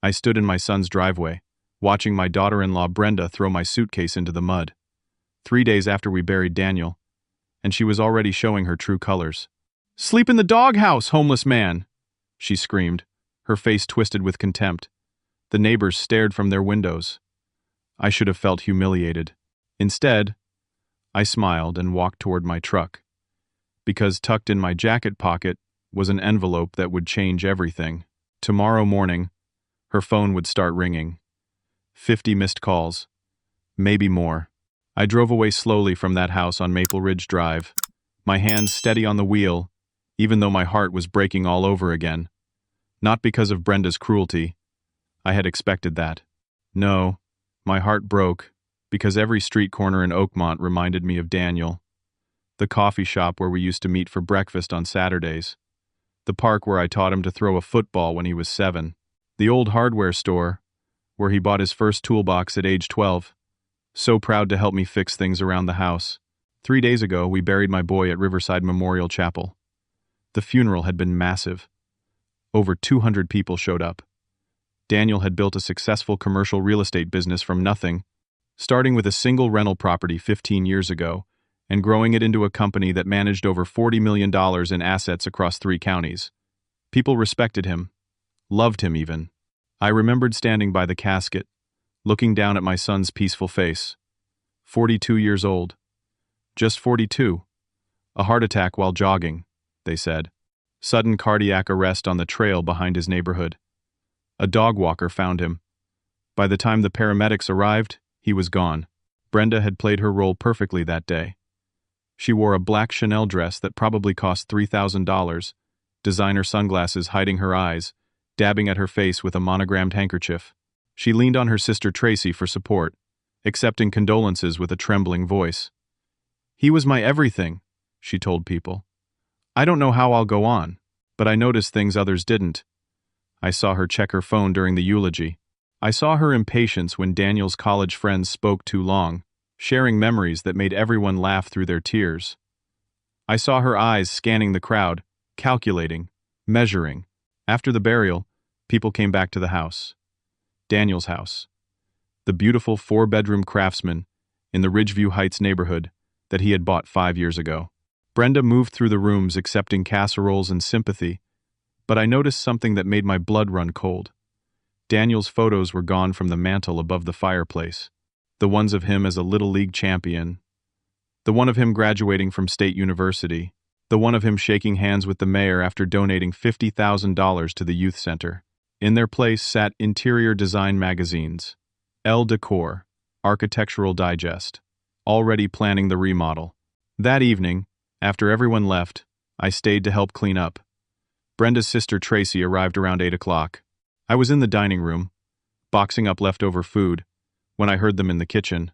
I stood in my son's driveway, watching my daughter-in-law Brenda throw my suitcase into the mud. 3 days after we buried Daniel, and she was already showing her true colors. "Sleep in the doghouse, homeless man!" she screamed, her face twisted with contempt. The neighbors stared from their windows. I should have felt humiliated. Instead, I smiled and walked toward my truck, because tucked in my jacket pocket was an envelope that would change everything. Tomorrow morning, her phone would start ringing. 50 missed calls. Maybe more. I drove away slowly from that house on Maple Ridge Drive, my hands steady on the wheel, even though my heart was breaking all over again. Not because of Brenda's cruelty. I had expected that. No, my heart broke because every street corner in Oakmont reminded me of Daniel. The coffee shop where we used to meet for breakfast on Saturdays. The park where I taught him to throw a football when he was 7. The old hardware store where he bought his first toolbox at age 12. So proud to help me fix things around the house. 3 days ago, we buried my boy at Riverside Memorial Chapel. The funeral had been massive. Over 200 people showed up. Daniel had built a successful commercial real estate business from nothing, starting with a single rental property 15 years ago, and growing it into a company that managed over $40 million in assets across 3 counties. People respected him, loved him even. I remembered standing by the casket, looking down at my son's peaceful face. 42 years old. Just 42. A heart attack while jogging, they said. Sudden cardiac arrest on the trail behind his neighborhood. A dog walker found him. By the time the paramedics arrived, he was gone. Brenda had played her role perfectly that day. She wore a black Chanel dress that probably cost $3,000, designer sunglasses hiding her eyes, dabbing at her face with a monogrammed handkerchief. She leaned on her sister Tracy for support, accepting condolences with a trembling voice. "He was my everything," she told people. "I don't know how I'll go on, but I noticed things others didn't." I saw her check her phone during the eulogy. I saw her impatience when Daniel's college friends spoke too long, sharing memories that made everyone laugh through their tears. I saw her eyes scanning the crowd, calculating, measuring. After the burial, people came back to the house. Daniel's house. The beautiful 4-bedroom craftsman in the Ridgeview Heights neighborhood that he had bought 5 years ago. Brenda moved through the rooms accepting casseroles and sympathy, but I noticed something that made my blood run cold. Daniel's photos were gone from the mantel above the fireplace. The ones of him as a Little League champion. The one of him graduating from State University. The one of him shaking hands with the mayor after donating $50,000 to the youth center. In their place sat interior design magazines, Elle Decor, Architectural Digest, already planning the remodel. That evening, after everyone left, I stayed to help clean up. Brenda's sister Tracy arrived around 8 o'clock. I was in the dining room, boxing up leftover food, when I heard them in the kitchen.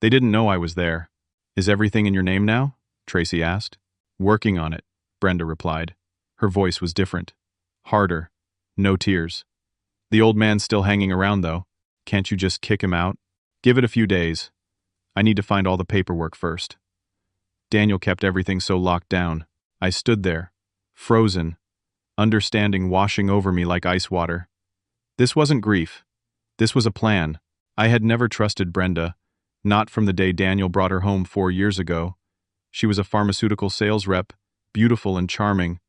They didn't know I was there. "Is everything in your name now?" Tracy asked. "Working on it," Brenda replied. Her voice was different. Harder. No tears. "The old man's still hanging around, though. Can't you just kick him out?" "Give it a few days. I need to find all the paperwork first." Daniel kept everything so locked down. I stood there, frozen, understanding washing over me like ice water. This wasn't grief. This was a plan. I had never trusted Brenda, not from the day Daniel brought her home 4 years ago. She was a pharmaceutical sales rep, beautiful and charming,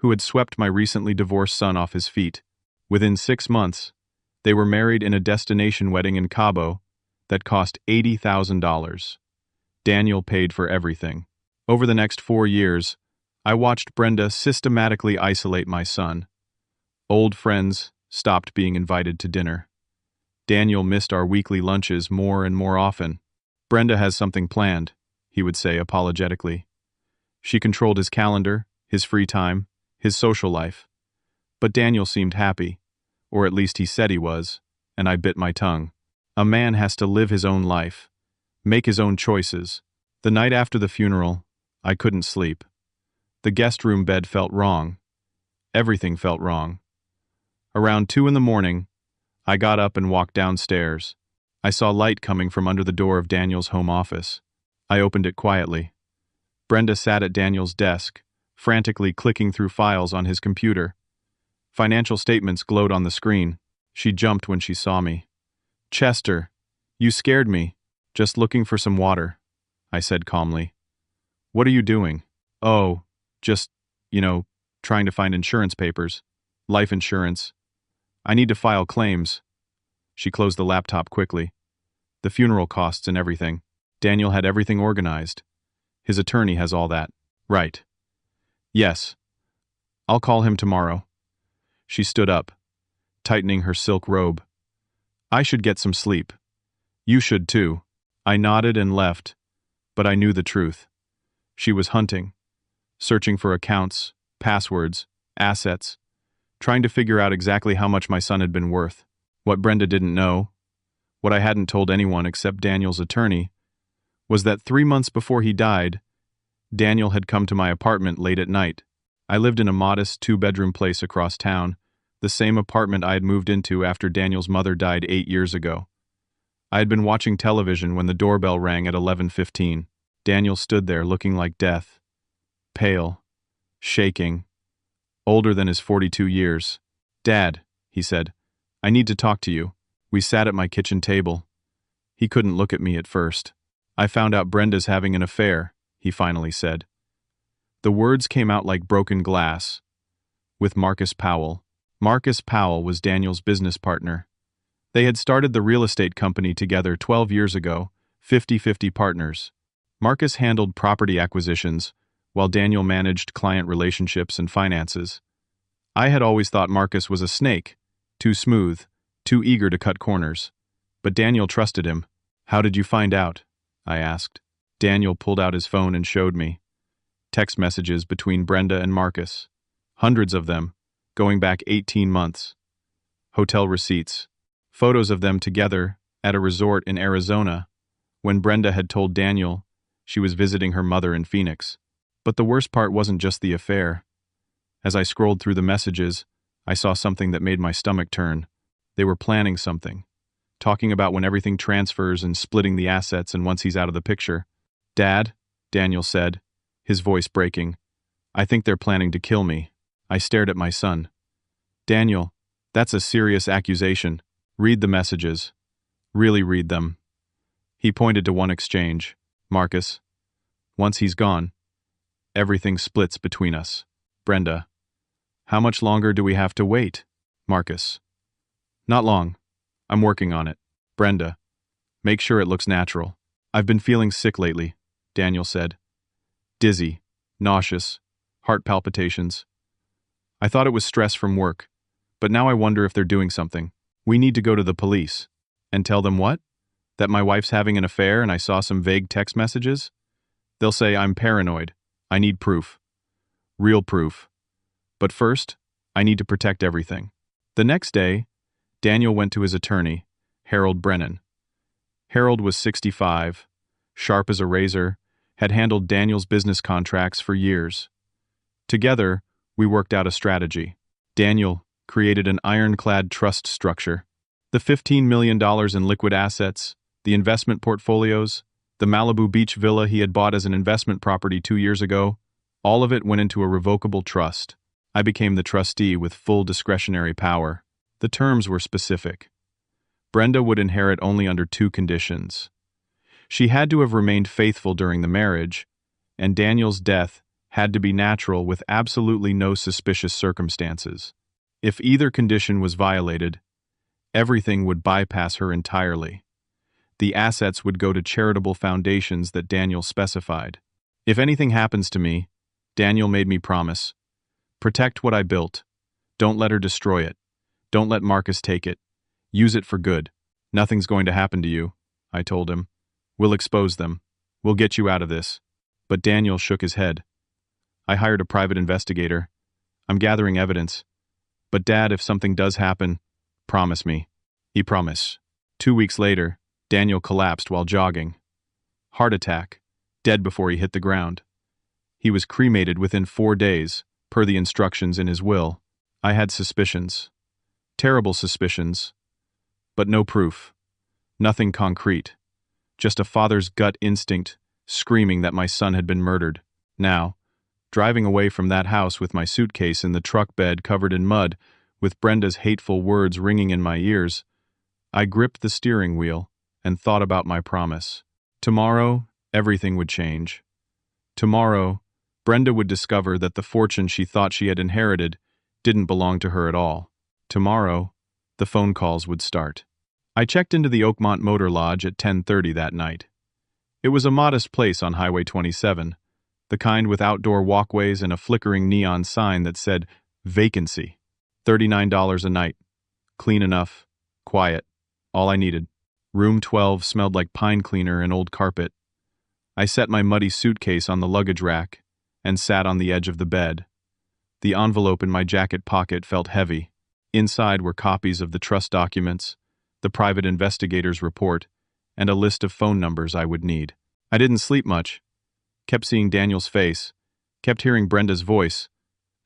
who had swept my recently divorced son off his feet. Within 6 months, they were married in a destination wedding in Cabo that cost $80,000. Daniel paid for everything. Over the next 4 years, I watched Brenda systematically isolate my son. Old friends stopped being invited to dinner. Daniel missed our weekly lunches more and more often. "Brenda has something planned," he would say apologetically. She controlled his calendar, his free time, his social life. But Daniel seemed happy, or at least he said he was, and I bit my tongue. A man has to live his own life, make his own choices. The night after the funeral, I couldn't sleep. The guest room bed felt wrong. Everything felt wrong. Around 2 in the morning, I got up and walked downstairs. I saw light coming from under the door of Daniel's home office. I opened it quietly. Brenda sat at Daniel's desk, frantically clicking through files on his computer. Financial statements glowed on the screen. She jumped when she saw me. "Chester, you scared me." "Just looking for some water," I said calmly. "What are you doing?" "Oh, just, you know, trying to find insurance papers. Life insurance. I need to file claims." She closed the laptop quickly. "The funeral costs and everything. Daniel had everything organized. His attorney has all that." "Right. Yes. I'll call him tomorrow." She stood up, tightening her silk robe. "I should get some sleep. You should too." I nodded and left, but I knew the truth. She was hunting, searching for accounts, passwords, assets, trying to figure out exactly how much my son had been worth. What Brenda didn't know, what I hadn't told anyone except Daniel's attorney, was that 3 months before he died, Daniel had come to my apartment late at night. I lived in a modest 2-bedroom place across town, the same apartment I had moved into after Daniel's mother died 8 years ago. I had been watching television when the doorbell rang at 11:15. Daniel stood there looking like death, pale, shaking, older than his 42 years. "Dad," he said, "I need to talk to you." We sat at my kitchen table. He couldn't look at me at first. "I found out Brenda's having an affair," he finally said. The words came out like broken glass. "With Marcus Powell." Marcus Powell was Daniel's business partner. They had started the real estate company together 12 years ago, 50-50 partners. Marcus handled property acquisitions, while Daniel managed client relationships and finances. I had always thought Marcus was a snake, too smooth, too eager to cut corners. But Daniel trusted him. "How did you find out?" I asked. Daniel pulled out his phone and showed me. Text messages between Brenda and Marcus. Hundreds of them, going back 18 months. Hotel receipts. Photos of them together at a resort in Arizona, when Brenda had told Daniel she was visiting her mother in Phoenix. But the worst part wasn't just the affair. As I scrolled through the messages, I saw something that made my stomach turn. They were planning something. Talking about when everything transfers and splitting the assets and once he's out of the picture. "Dad," Daniel said, his voice breaking, "I think they're planning to kill me." I stared at my son. "Daniel, that's a serious accusation. Read the messages. Really read them." He pointed to one exchange. "Marcus, once he's gone, everything splits between us." Brenda, "How much longer do we have to wait?" Marcus, "Not long. I'm working on it." Brenda, "Make sure it looks natural." "I've been feeling sick lately," Daniel said. "Dizzy, nauseous, heart palpitations. I thought it was stress from work, but now I wonder if they're doing something. We need to go to the police." "And tell them what? That my wife's having an affair and I saw some vague text messages? They'll say I'm paranoid. I need proof. Real proof. But first, I need to protect everything." The next day, Daniel went to his attorney, Harold Brennan. Harold was 65, sharp as a razor, had handled Daniel's business contracts for years. Together, we worked out a strategy. Daniel created an ironclad trust structure. The $15 million in liquid assets, the investment portfolios, the Malibu Beach villa he had bought as an investment property 2 years ago, all of it went into a revocable trust. I became the trustee with full discretionary power. The terms were specific. Brenda would inherit only under 2 conditions. She had to have remained faithful during the marriage, and Daniel's death had to be natural with absolutely no suspicious circumstances. If either condition was violated, everything would bypass her entirely. The assets would go to charitable foundations that Daniel specified. "If anything happens to me," Daniel made me promise, "protect what I built. Don't let her destroy it. Don't let Marcus take it. Use it for good." "Nothing's going to happen to you," I told him. "We'll expose them. We'll get you out of this." But Daniel shook his head. "I hired a private investigator. I'm gathering evidence. But Dad, if something does happen, promise me." He promised. 2 weeks later, Daniel collapsed while jogging. Heart attack, dead before he hit the ground. He was cremated within 4 days, per the instructions in his will. I had suspicions. Terrible suspicions. But no proof. Nothing concrete. Just a father's gut instinct screaming that my son had been murdered. Now, driving away from that house with my suitcase in the truck bed covered in mud, With Brenda's hateful words ringing in my ears, I gripped the steering wheel and thought about my promise. Tomorrow, everything would change. Tomorrow, Brenda would discover that the fortune she thought she had inherited didn't belong to her at all. Tomorrow, the phone calls would start. I checked into the Oakmont Motor Lodge at 10:30 that night. It was a modest place on Highway 27, the kind with outdoor walkways and a flickering neon sign that said, vacancy. $39 a night. Clean enough. Quiet. All I needed. Room 12 smelled like pine cleaner and old carpet. I set my muddy suitcase on the luggage rack and sat on the edge of the bed. The envelope in my jacket pocket felt heavy. Inside were copies of the trust documents, the private investigator's report, and a list of phone numbers I would need. I didn't sleep much. Kept seeing Daniel's face. Kept hearing Brenda's voice.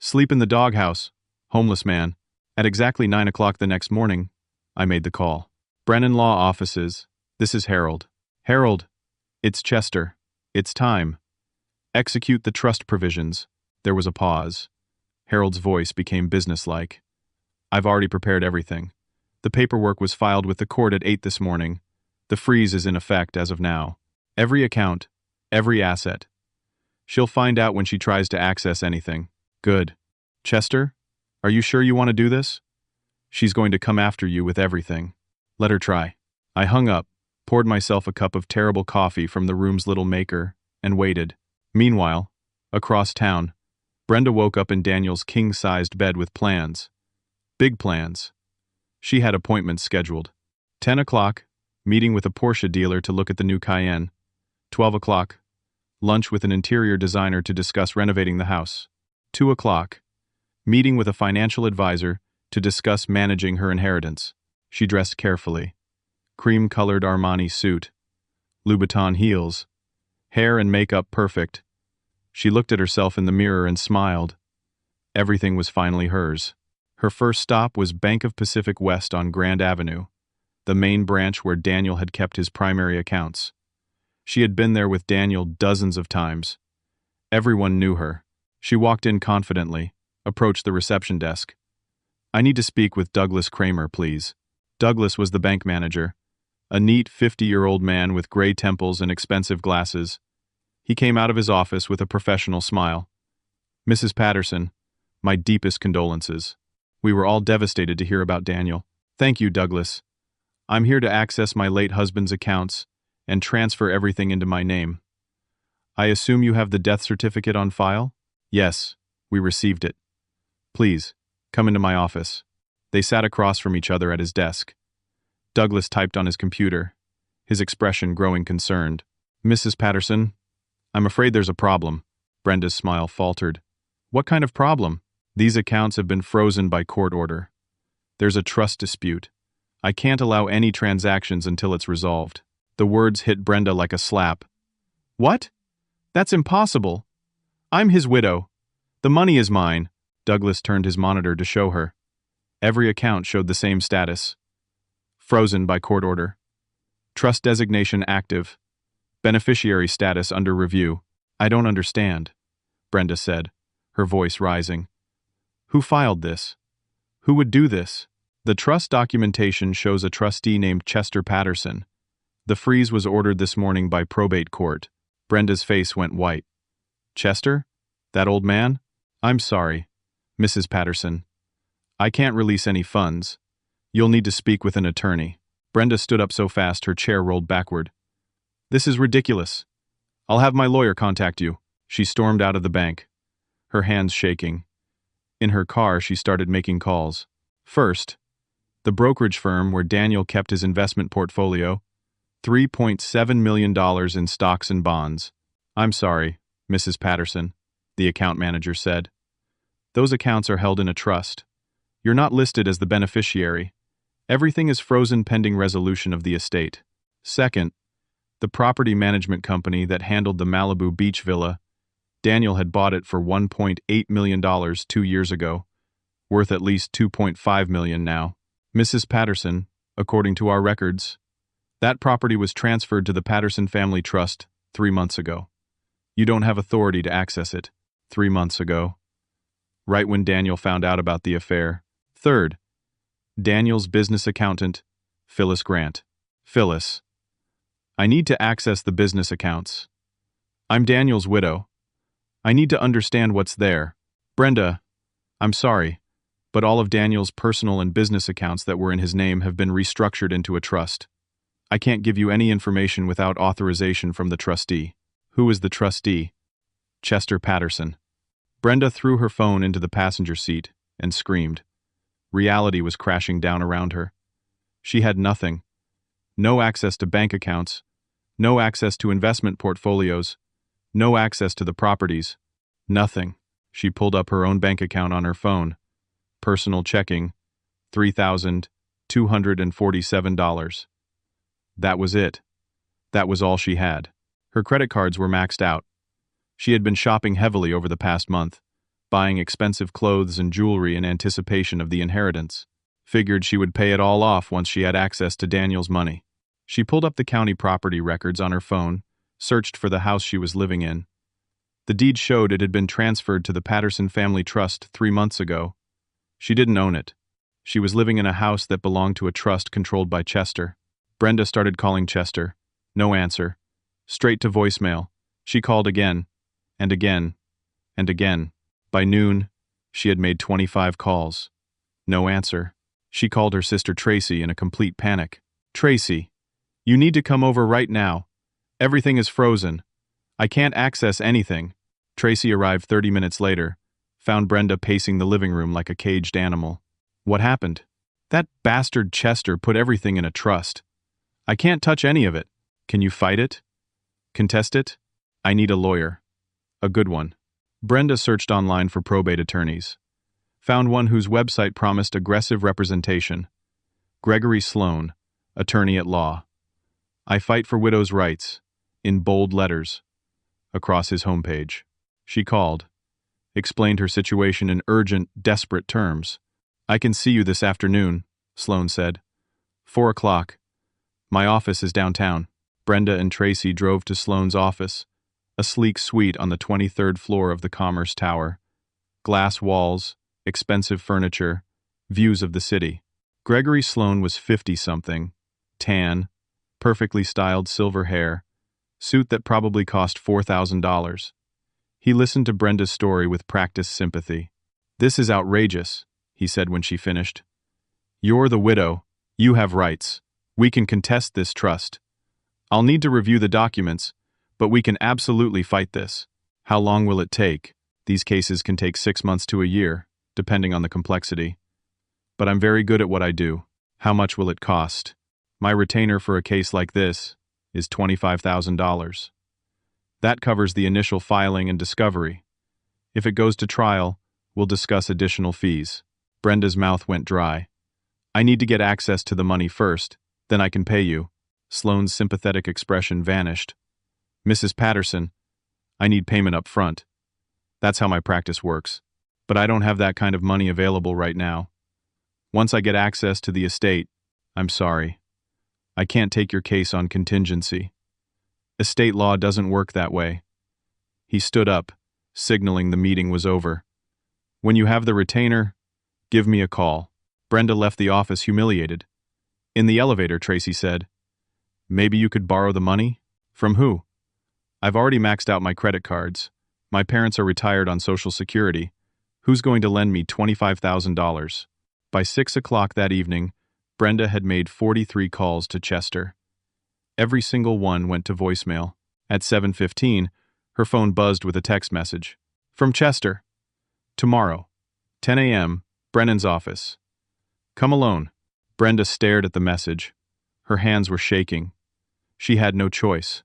Sleep in the doghouse. Homeless man. At exactly 9 o'clock the next morning, I made the call. Brennan Law Offices. This is Harold. Harold. It's Chester. It's time. Execute the trust provisions. There was a pause. Harold's voice became businesslike. I've already prepared everything. The paperwork was filed with the court at 8 this morning. The freeze is in effect as of now. Every account, every asset. She'll find out when she tries to access anything. Good. Chester, are you sure you want to do this? She's going to come after you with everything. Let her try. I hung up, poured myself a cup of terrible coffee from the room's little maker, and waited. Meanwhile, across town, Brenda woke up in Daniel's king-sized bed with plans. Big plans. She had appointments scheduled. 10 o'clock, meeting with a Porsche dealer to look at the new Cayenne. 12 o'clock, lunch with an interior designer to discuss renovating the house. 2 o'clock, meeting with a financial advisor to discuss managing her inheritance. She dressed carefully. Cream-colored Armani suit. Louboutin heels. Hair and makeup perfect. She looked at herself in the mirror and smiled. Everything was finally hers. Her first stop was Bank of Pacific West on Grand Avenue, the main branch where Daniel had kept his primary accounts. She had been there with Daniel dozens of times. Everyone knew her. She walked in confidently, approached the reception desk. I need to speak with Douglas Kramer, please. Douglas was the bank manager, a neat 50-year-old man with gray temples and expensive glasses. He came out of his office with a professional smile. Mrs. Patterson, my deepest condolences. We were all devastated to hear about Daniel. Thank you, Douglas. I'm here to access my late husband's accounts and transfer everything into my name. I assume you have the death certificate on file? Yes, we received it. Please, come into my office. They sat across from each other at his desk. Douglas typed on his computer, his expression growing concerned. Mrs. Patterson, I'm afraid there's a problem. Brenda's smile faltered. What kind of problem? These accounts have been frozen by court order. There's a trust dispute. I can't allow any transactions until it's resolved. The words hit Brenda like a slap. What? That's impossible. I'm his widow. The money is mine. Douglas turned his monitor to show her. Every account showed the same status. Frozen by court order. Trust designation active. Beneficiary status under review. I don't understand, Brenda said, her voice rising. Who filed this? Who would do this? The trust documentation shows a trustee named Chester Patterson. The freeze was ordered this morning by probate court. Brenda's face went white. Chester? That old man? I'm sorry, Mrs. Patterson. I can't release any funds. You'll need to speak with an attorney. Brenda stood up so fast her chair rolled backward. This is ridiculous. I'll have my lawyer contact you. She stormed out of the bank, her hands shaking. In her car, she started making calls. First, the brokerage firm where Daniel kept his investment portfolio, $3.7 million in stocks and bonds. I'm sorry, Mrs. Patterson, the account manager said. Those accounts are held in a trust. You're not listed as the beneficiary. Everything is frozen pending resolution of the estate. Second, the property management company that handled the Malibu Beach villa, Daniel had bought it for $1.8 million 2 years ago, worth at least $2.5 million now. Mrs. Patterson, according to our records, that property was transferred to the Patterson Family Trust 3 months ago. You don't have authority to access it. 3 months ago. Right when Daniel found out about the affair. Third, Daniel's business accountant, Phyllis Grant. Phyllis, I need to access the business accounts. I'm Daniel's widow. I need to understand what's there. Brenda, I'm sorry, but all of Daniel's personal and business accounts that were in his name have been restructured into a trust. I can't give you any information without authorization from the trustee. Who is the trustee? Chester Patterson. Brenda threw her phone into the passenger seat and screamed. Reality was crashing down around her. She had nothing. No access to bank accounts, no access to investment portfolios, no access to the properties. Nothing. She pulled up her own bank account on her phone. Personal checking, $3,247. That was it. That was all she had. Her credit cards were maxed out. She had been shopping heavily over the past month, buying expensive clothes and jewelry in anticipation of the inheritance. Figured she would pay it all off once she had access to Daniel's money. She pulled up the county property records on her phone, searched for the house she was living in. The deed showed it had been transferred to the Patterson Family Trust 3 months ago. She didn't own it. She was living in a house that belonged to a trust controlled by Chester. Brenda started calling Chester. No answer. Straight to voicemail. She called again, and again, and again. By noon, she had made 25 calls. No answer. She called her sister Tracy in a complete panic. Tracy, you need to come over right now. Everything is frozen. I can't access anything. Tracy arrived 30 minutes later, found Brenda pacing the living room like a caged animal. What happened? That bastard Chester put everything in a trust. I can't touch any of it. Can you fight it? Contest it? I need a lawyer. A good one. Brenda searched online for probate attorneys. Found one whose website promised aggressive representation. Gregory Sloan, attorney at law. I fight for widows' rights, in bold letters, across his homepage. She called, explained her situation in urgent, desperate terms. I can see you this afternoon, Sloan said. 4 o'clock. My office is downtown. Brenda and Tracy drove to Sloan's office, a sleek suite on the 23rd floor of the Commerce Tower. Glass walls, expensive furniture, views of the city. Gregory Sloan was 50-something, tan, perfectly styled silver hair, suit that probably cost $4,000. He listened to Brenda's story with practiced sympathy. This is outrageous, he said when she finished. You're the widow. You have rights. We can contest this trust. I'll need to review the documents, but we can absolutely fight this. How long will it take? These cases can take 6 months to a year, depending on the complexity. But I'm very good at what I do. How much will it cost? My retainer for a case like this is $25,000. That covers the initial filing and discovery. If it goes to trial, we'll discuss additional fees. Brenda's mouth went dry. I need to get access to the money first, then I can pay you. Sloane's sympathetic expression vanished. Mrs. Patterson, I need payment up front. That's how my practice works. But I don't have that kind of money available right now. Once I get access to the estate, I'm sorry. I can't take your case on contingency. Estate law doesn't work that way. He stood up, signaling the meeting was over. When you have the retainer, give me a call. Brenda left the office humiliated. In the elevator, Tracy said, Maybe you could borrow the money? From who? I've already maxed out my credit cards. My parents are retired on Social Security. Who's going to lend me $25,000? By 6 o'clock that evening, Brenda had made 43 calls to Chester. Every single one went to voicemail. At 7:15, her phone buzzed with a text message. From Chester. Tomorrow, 10 a.m., Brennan's office. Come alone. Brenda stared at the message. Her hands were shaking. She had no choice.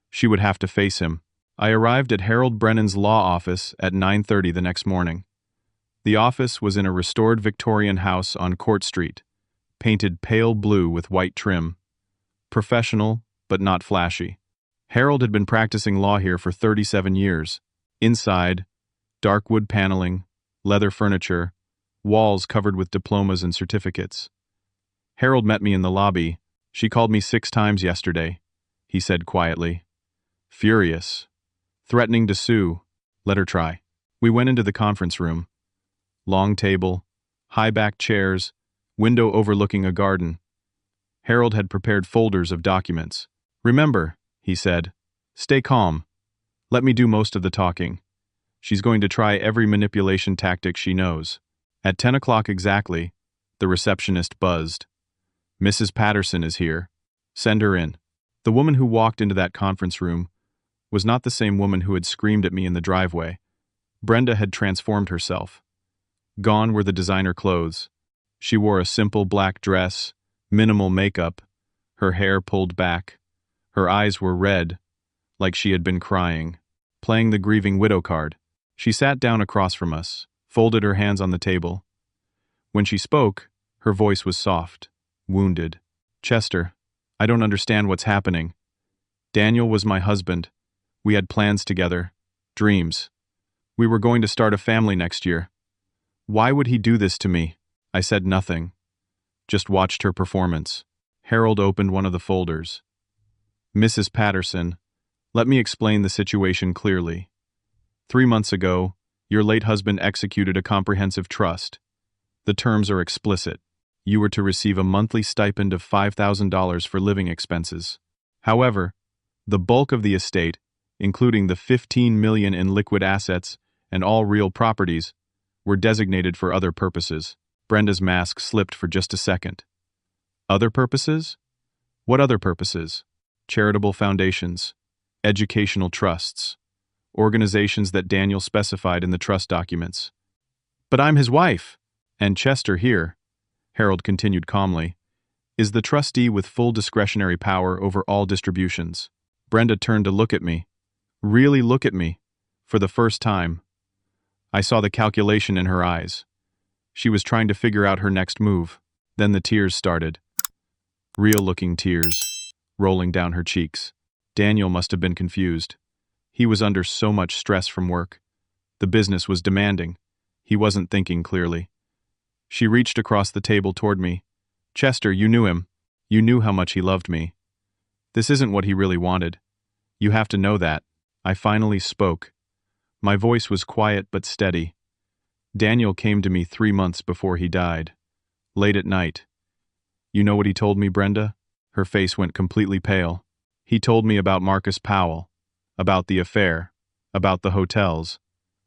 She would have to face him. I arrived at Harold Brennan's law office at 9:30 the next morning. The office was in a restored Victorian house on Court Street, painted pale blue with white trim. Professional, but not flashy. Harold had been practicing law here for 37 years. Inside, dark wood paneling, leather furniture, walls covered with diplomas and certificates. Harold met me in the lobby. She called me 6 times yesterday, he said quietly. Furious. Threatening to sue. Let her try. We went into the conference room. Long table, High-backed chairs, window overlooking a garden. Harold had prepared folders of documents. "Remember," he said, "stay calm. Let me do most of the talking. She's going to try every manipulation tactic she knows." At 10 o'clock exactly, the receptionist buzzed. "Mrs. Patterson is here. Send her in." The woman who walked into that conference room was not the same woman who had screamed at me in the driveway. Brenda had transformed herself. Gone were the designer clothes. She wore a simple black dress, minimal makeup, her hair pulled back. Her eyes were red, like she had been crying, playing the grieving widow card. She sat down across from us, folded her hands on the table. When she spoke, her voice was soft, wounded. "Chester, I don't understand what's happening. Daniel was my husband. We had plans together, dreams. We were going to start a family next year. Why would he do this to me?" I said nothing, just watched her performance. Harold opened one of the folders. "Mrs. Patterson, let me explain the situation clearly. 3 months ago, your late husband executed a comprehensive trust. The terms are explicit. You were to receive a monthly stipend of $5,000 for living expenses. However, the bulk of the estate, including the $15 million in liquid assets and all real properties, were designated for other purposes." Brenda's mask slipped for just a second. "Other purposes? What other purposes?" "Charitable foundations, educational trusts, organizations that Daniel specified in the trust documents." "But I'm his wife." "And Chester here," Harold continued calmly, "is the trustee with full discretionary power over all distributions." Brenda turned to look at me. Really look at me. For the first time. I saw the calculation in her eyes. She was trying to figure out her next move. Then the tears started. Real-looking tears, rolling down her cheeks. Daniel must have been confused. He was under so much stress from work. The business was demanding. He wasn't thinking clearly. She reached across the table toward me. "Chester, you knew him. You knew how much he loved me. This isn't what he really wanted. You have to know that." I finally spoke. My voice was quiet but steady. "Daniel came to me 3 months before he died. Late at night. You know what he told me, Brenda?" Her face went completely pale. "He told me about Marcus Powell, about the affair, about the hotels,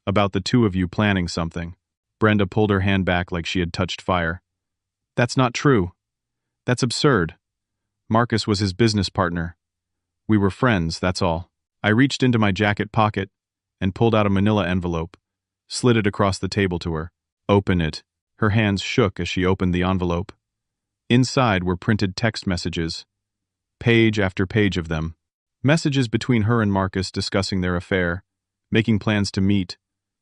about the two of you planning something." Brenda pulled her hand back like she had touched fire. "That's not true. That's absurd. Marcus was his business partner. We were friends, that's all." I reached into my jacket pocket and pulled out a manila envelope, slid it across the table to her. "Open it." Her hands shook as she opened the envelope. Inside were printed text messages, page after page of them. Messages between her and Marcus discussing their affair, making plans to meet,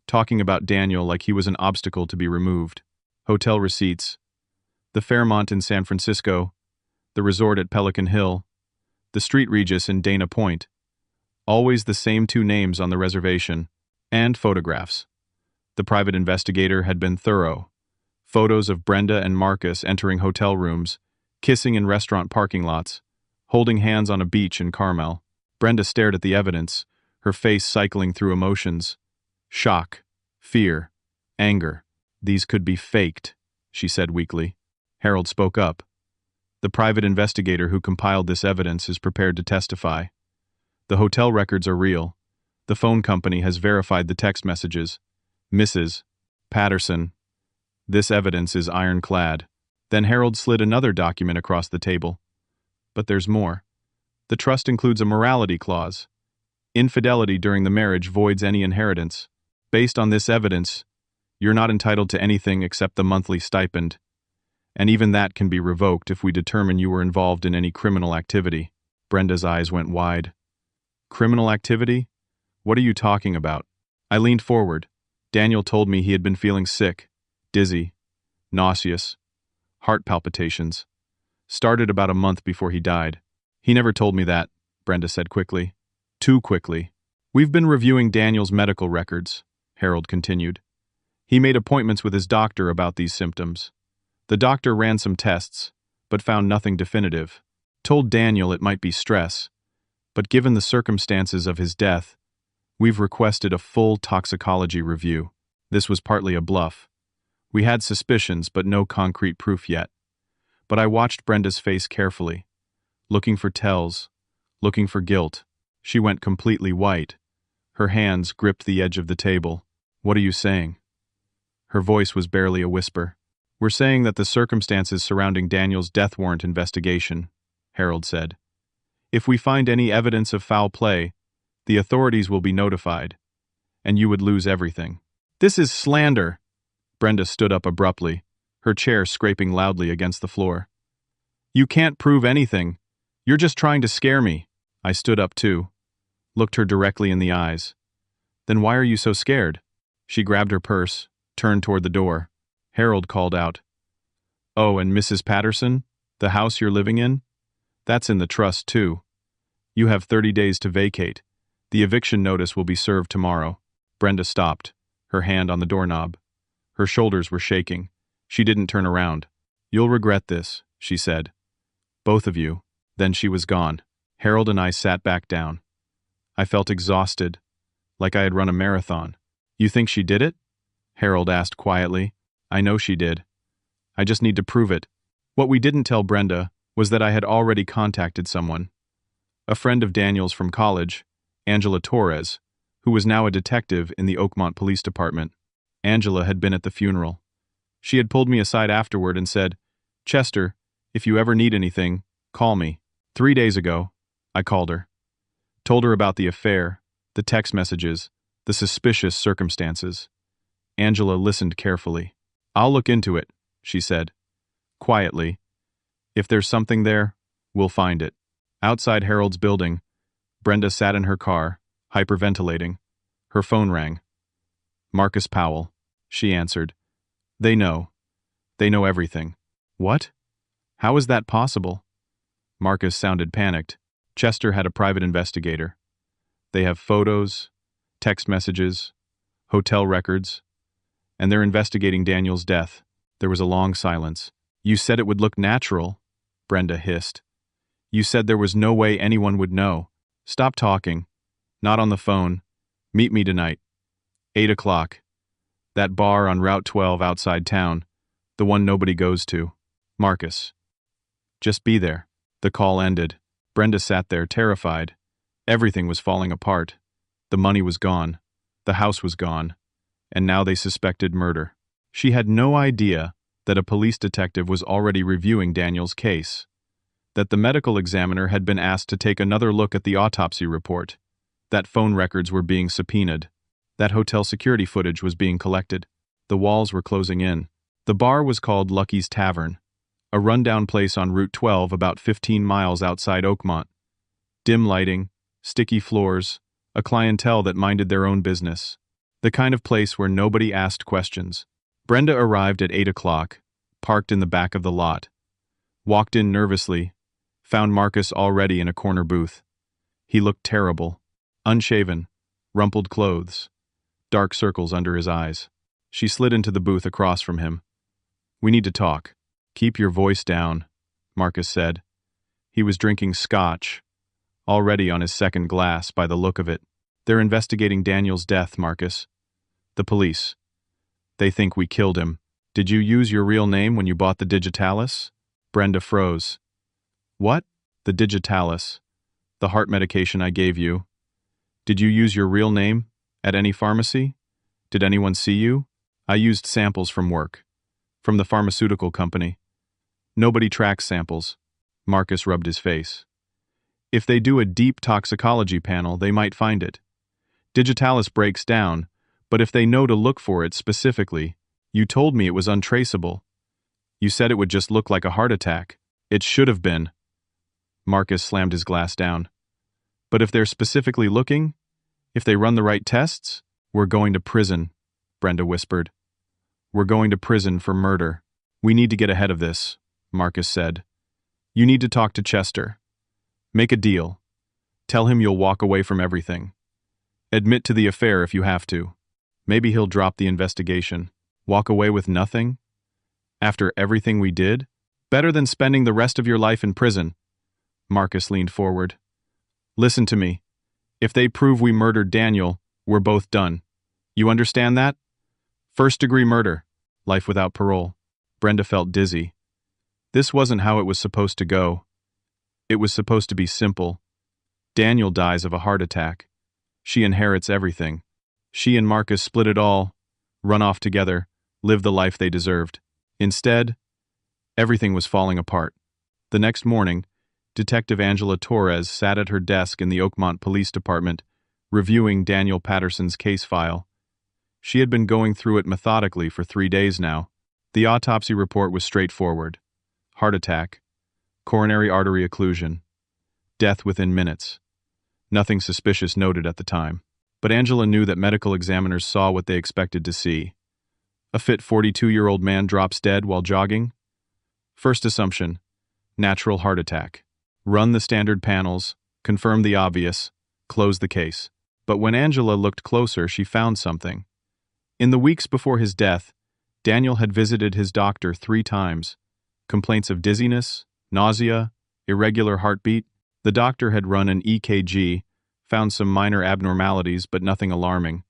talking about Daniel like he was an obstacle to be removed. Hotel receipts. The Fairmont in San Francisco, the resort at Pelican Hill, the Street Regis in Dana Point. Always the same 2 names on the reservation, and photographs. The private investigator had been thorough. Photos of Brenda and Marcus entering hotel rooms, kissing in restaurant parking lots, holding hands on a beach in Carmel. Brenda stared at the evidence, her face cycling through emotions. Shock, fear, anger. "These could be faked," she said weakly. Harold spoke up. "The private investigator who compiled this evidence is prepared to testify. The hotel records are real. The phone company has verified the text messages. Mrs. Patterson, this evidence is ironclad." Then Harold slid another document across the table. "But there's more. The trust includes a morality clause. Infidelity during the marriage voids any inheritance. Based on this evidence, you're not entitled to anything except the monthly stipend. And even that can be revoked if we determine you were involved in any criminal activity." Brenda's eyes went wide. "Criminal activity? What are you talking about?" I leaned forward. Daniel told me he had been feeling sick, dizzy, nauseous, heart palpitations. Started about a month before he died. "He never told me that," Brenda said quickly. Too quickly. "We've been reviewing Daniel's medical records," Harold continued. "He made appointments with his doctor about these symptoms. The doctor ran some tests, but found nothing definitive. Told Daniel it might be stress, but given the circumstances of his death, we've requested a full toxicology review." This was partly a bluff. We had suspicions, but no concrete proof yet. But I watched Brenda's face carefully, looking for tells, looking for guilt. She went completely white. Her hands gripped the edge of the table. "What are you saying?" Her voice was barely a whisper. "We're saying that the circumstances surrounding Daniel's death warrant investigation," Harold said. "If we find any evidence of foul play, the authorities will be notified, and you would lose everything." "This is slander!" Brenda stood up abruptly, her chair scraping loudly against the floor. "You can't prove anything. You're just trying to scare me." I stood up too, looked her directly in the eyes. "Then why are you so scared?" She grabbed her purse, turned toward the door. Harold called out, "Oh, and Mrs. Patterson? The house you're living in? That's in the trust too. You have 30 days to vacate. The eviction notice will be served tomorrow." Brenda stopped, her hand on the doorknob. Her shoulders were shaking. She didn't turn around. "You'll regret this," she said. "Both of you." Then she was gone. Harold and I sat back down. I felt exhausted, like I had run a marathon. "You think she did it?" Harold asked quietly. "I know she did. I just need to prove it." What we didn't tell Brenda was that I had already contacted someone. A friend of Daniel's from college, Angela Torres, who was now a detective in the Oakmont Police Department. Angela had been at the funeral. She had pulled me aside afterward and said, "Chester, if you ever need anything, call me." 3 days ago, I called her. Told her about the affair, the text messages, the suspicious circumstances. Angela listened carefully. "I'll look into it," she said. Quietly. "If there's something there, we'll find it." Outside Harold's building, Brenda sat in her car, hyperventilating. Her phone rang. "Marcus Powell," she answered. They know. They know everything." "What? How is that possible?" Marcus sounded panicked. "Chester had a private investigator. They have photos, text messages, hotel records, and they're investigating Daniel's death." There was a long silence. "You said it would look natural," Brenda hissed. "You said there was no way anyone would know." "Stop talking. Not on the phone. Meet me tonight. 8 o'clock. That bar on Route 12 outside town. The one nobody goes to. Marcus. Just be there." The call ended. Brenda sat there, terrified. Everything was falling apart. The money was gone. The house was gone. And now they suspected murder. She had no idea that a police detective was already reviewing Daniel's case. That the medical examiner had been asked to take another look at the autopsy report. That phone records were being subpoenaed. That hotel security footage was being collected. The walls were closing in. The bar was called Lucky's Tavern, a rundown place on Route 12 about 15 miles outside Oakmont. Dim lighting, sticky floors, a clientele that minded their own business. The kind of place where nobody asked questions. Brenda arrived at 8 o'clock, parked in the back of the lot. Walked in nervously, found Marcus already in a corner booth. He looked terrible. Unshaven, rumpled clothes, dark circles under his eyes. She slid into the booth across from him. "We need to talk." "Keep your voice down," Marcus said. He was drinking scotch, already on his second glass by the look of it. "They're investigating Daniel's death, Marcus. The police. They think we killed him." "Did you use your real name when you bought the Digitalis?" Brenda froze. "What?" "The Digitalis. The heart medication I gave you. Did you use your real name? At any pharmacy? Did anyone see you?" "I used samples from work. From the pharmaceutical company. Nobody tracks samples." Marcus rubbed his face. "If they do a deep toxicology panel, they might find it. Digitalis breaks down, but if they know to look for it specifically, you told me it was untraceable. You said it would just look like a heart attack. It should have been." Marcus slammed his glass down. "But if they're specifically looking, if they run the right tests, we're going to prison," Brenda whispered. "We're going to prison for murder." "We need to get ahead of this," Marcus said. "You need to talk to Chester. Make a deal. Tell him you'll walk away from everything. Admit to the affair if you have to. Maybe he'll drop the investigation. Walk away with nothing? After everything we did? Better than spending the rest of your life in prison." Marcus leaned forward. "Listen to me. If they prove we murdered Daniel, we're both done. You understand that? First-degree murder. Life without parole. Brenda felt dizzy. This wasn't how it was supposed to go. It was supposed to be simple. Daniel dies of a heart attack. She inherits everything. She and Marcus split it all, run off together, live the life they deserved. Instead, everything was falling apart. The next morning, Detective Angela Torres sat at her desk in the Oakmont Police Department, reviewing Daniel Patterson's case file. She had been going through it methodically for 3 days now. The autopsy report was straightforward. Heart attack, coronary artery occlusion, death within minutes. Nothing suspicious noted at the time. But Angela knew that medical examiners saw what they expected to see. A fit 42-year-old man drops dead while jogging? First assumption, natural heart attack. Run the standard panels, confirm the obvious, close the case. But when Angela looked closer, she found something. In the weeks before his death, Daniel had visited his doctor 3 times. Complaints of dizziness, nausea, irregular heartbeat. The doctor had run an EKG, found some minor abnormalities but nothing alarming,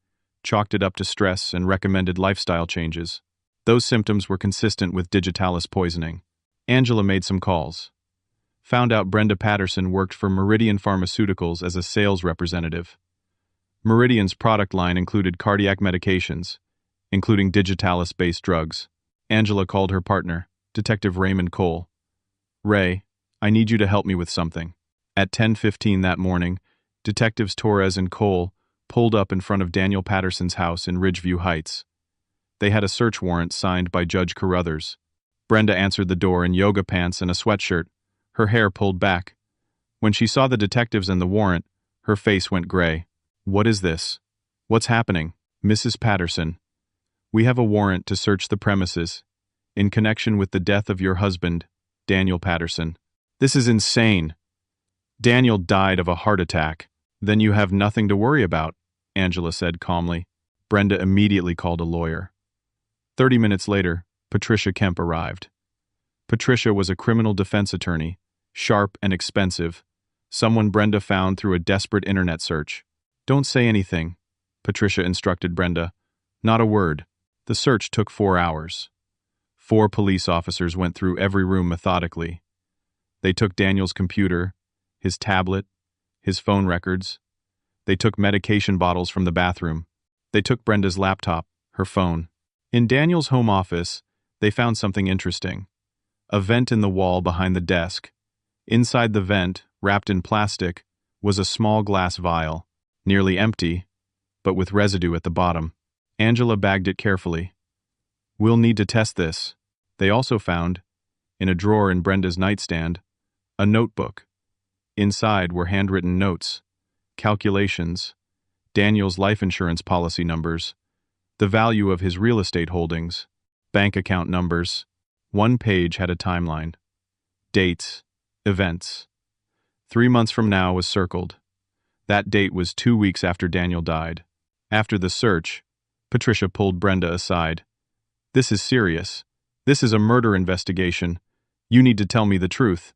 chalked it up to stress and recommended lifestyle changes. Those symptoms were consistent with digitalis poisoning. Angela made some calls. Found out Brenda Patterson worked for Meridian Pharmaceuticals as a sales representative. Meridian's product line included cardiac medications, including digitalis-based drugs. Angela called her partner, Detective Raymond Cole. "Ray, I need you to help me with something." At 10:15 that morning, Detectives Torres and Cole pulled up in front of Daniel Patterson's house in Ridgeview Heights. They had a search warrant signed by Judge Carruthers. Brenda answered the door in yoga pants and a sweatshirt, her hair pulled back. When she saw the detectives and the warrant, her face went gray. "What is this? What's happening?" "Mrs. Patterson, we have a warrant to search the premises in connection with the death of your husband, Daniel Patterson." "This is insane. Daniel died of a heart attack." "Then you have nothing to worry about," Angela said calmly. Brenda immediately called a lawyer. 30 minutes later, Patricia Kemp arrived. Patricia was a criminal defense attorney, sharp and expensive, someone Brenda found through a desperate internet search. "Don't say anything," Patricia instructed Brenda. "Not a word." The search took 4 hours. 4 police officers went through every room methodically. They took Daniel's computer, his tablet, his phone records. They took medication bottles from the bathroom. They took Brenda's laptop, her phone. In Daniel's home office, they found something interesting. A vent in the wall behind the desk. Inside the vent, wrapped in plastic, was a small glass vial, nearly empty, but with residue at the bottom. Angela bagged it carefully. "We'll need to test this." They also found, in a drawer in Brenda's nightstand, a notebook. Inside were handwritten notes, calculations, Daniel's life insurance policy numbers, the value of his real estate holdings, bank account numbers. One page had a timeline. Dates, events. 3 months from now was circled. That date was 2 weeks after Daniel died. After the search, Patricia pulled Brenda aside. "This is serious. This is a murder investigation. You need to tell me the truth.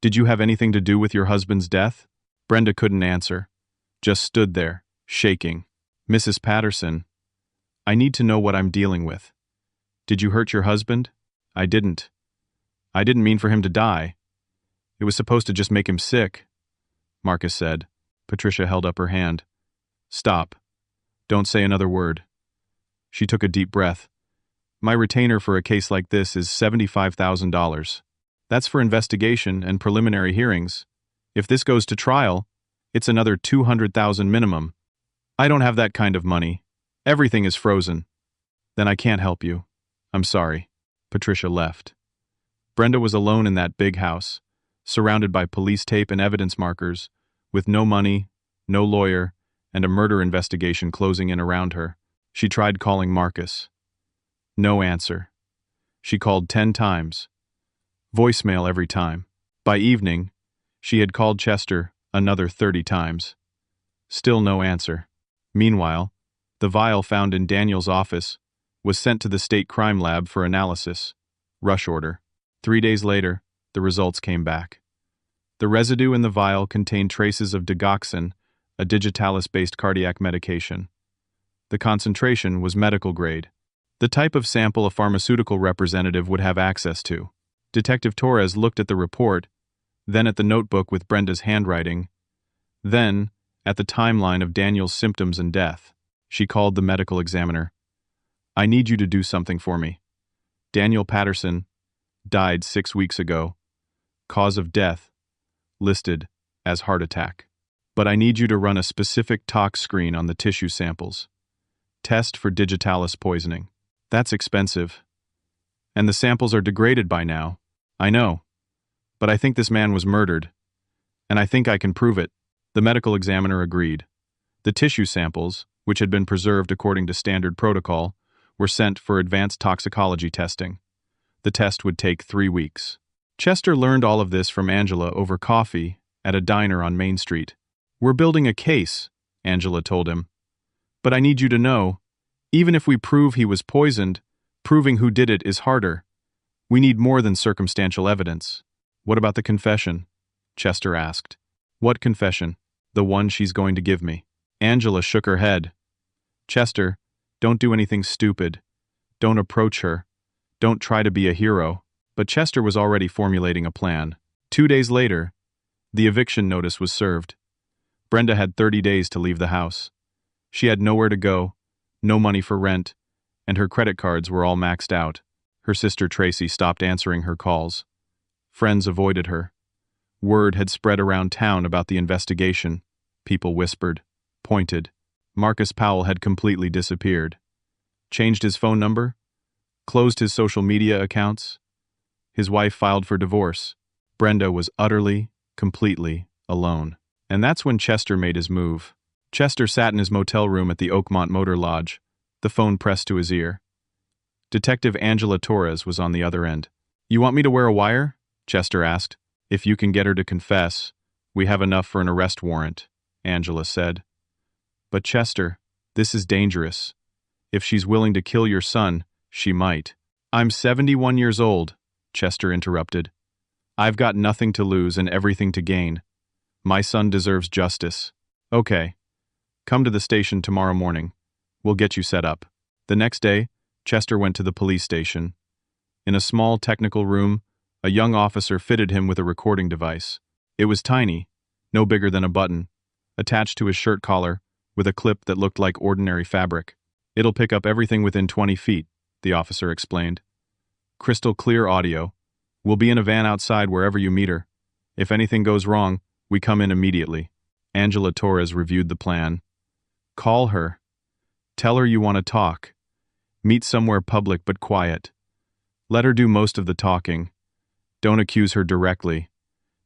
Did you have anything to do with your husband's death?" Brenda couldn't answer, just stood there, shaking. "Mrs. Patterson, I need to know what I'm dealing with. Did you hurt your husband?" "I didn't. I didn't mean for him to die. It was supposed to just make him sick," Marcus said. Patricia held up her hand. "Stop. Don't say another word." She took a deep breath. "My retainer for a case like this is $75,000. That's for investigation and preliminary hearings. If this goes to trial, it's another $200,000 minimum. I don't have that kind of money. Everything is frozen." "Then I can't help you. I'm sorry." Patricia left. Brenda was alone in that big house, surrounded by police tape and evidence markers, with no money, no lawyer, and a murder investigation closing in around her. She tried calling Marcus. No answer. She called 10 times. Voicemail every time. By evening, she had called Chester another 30 times. Still no answer. Meanwhile, the vial found in Daniel's office was sent to the state crime lab for analysis. Rush order. 3 days later, the results came back. The residue in the vial contained traces of digoxin, a digitalis-based cardiac medication. The concentration was medical grade. The type of sample a pharmaceutical representative would have access to. Detective Torres looked at the report, then at the notebook with Brenda's handwriting, then at the timeline of Daniel's symptoms and death. She called the medical examiner. "I need you to do something for me. Daniel Patterson died 6 weeks ago. Cause of death listed as heart attack. But I need you to run a specific tox screen on the tissue samples. Test for digitalis poisoning. That's expensive. And the samples are degraded by now. I know. But I think this man was murdered. And I think I can prove it." The medical examiner agreed. The tissue samples, which had been preserved according to standard protocol, were sent for advanced toxicology testing. The test would take 3 weeks. Chester learned all of this from Angela over coffee at a diner on Main Street. "We're building a case," Angela told him. "But I need you to know, even if we prove he was poisoned, proving who did it is harder. We need more than circumstantial evidence." "What about the confession?" Chester asked. "What confession?" "The one she's going to give me." Angela shook her head. "Chester, don't do anything stupid. Don't approach her. Don't try to be a hero." But Chester was already formulating a plan. 2 days later, the eviction notice was served. Brenda had 30 days to leave the house. She had nowhere to go, no money for rent, and her credit cards were all maxed out. Her sister Tracy stopped answering her calls. Friends avoided her. Word had spread around town about the investigation. People whispered, pointed. Marcus Powell had completely disappeared. Changed his phone number? Closed his social media accounts? His wife filed for divorce. Brenda was utterly, completely alone. And that's when Chester made his move. Chester sat in his motel room at the Oakmont Motor Lodge, the phone pressed to his ear. Detective Angela Torres was on the other end. "You want me to wear a wire?" Chester asked. "If you can get her to confess, we have enough for an arrest warrant," Angela said. "But Chester, this is dangerous. If she's willing to kill your son, she might." "I'm 71 years old," Chester interrupted. "I've got nothing to lose and everything to gain. My son deserves justice." "Okay. Come to the station tomorrow morning. We'll get you set up." The next day, Chester went to the police station. In a small technical room, a young officer fitted him with a recording device. It was tiny, no bigger than a button, attached to his shirt collar, with a clip that looked like ordinary fabric. "It'll pick up everything within 20 feet, the officer explained. "Crystal clear audio. We'll be in a van outside wherever you meet her. If anything goes wrong, we come in immediately." Angela Torres reviewed the plan. "Call her. Tell her you want to talk. Meet somewhere public but quiet. Let her do most of the talking. Don't accuse her directly.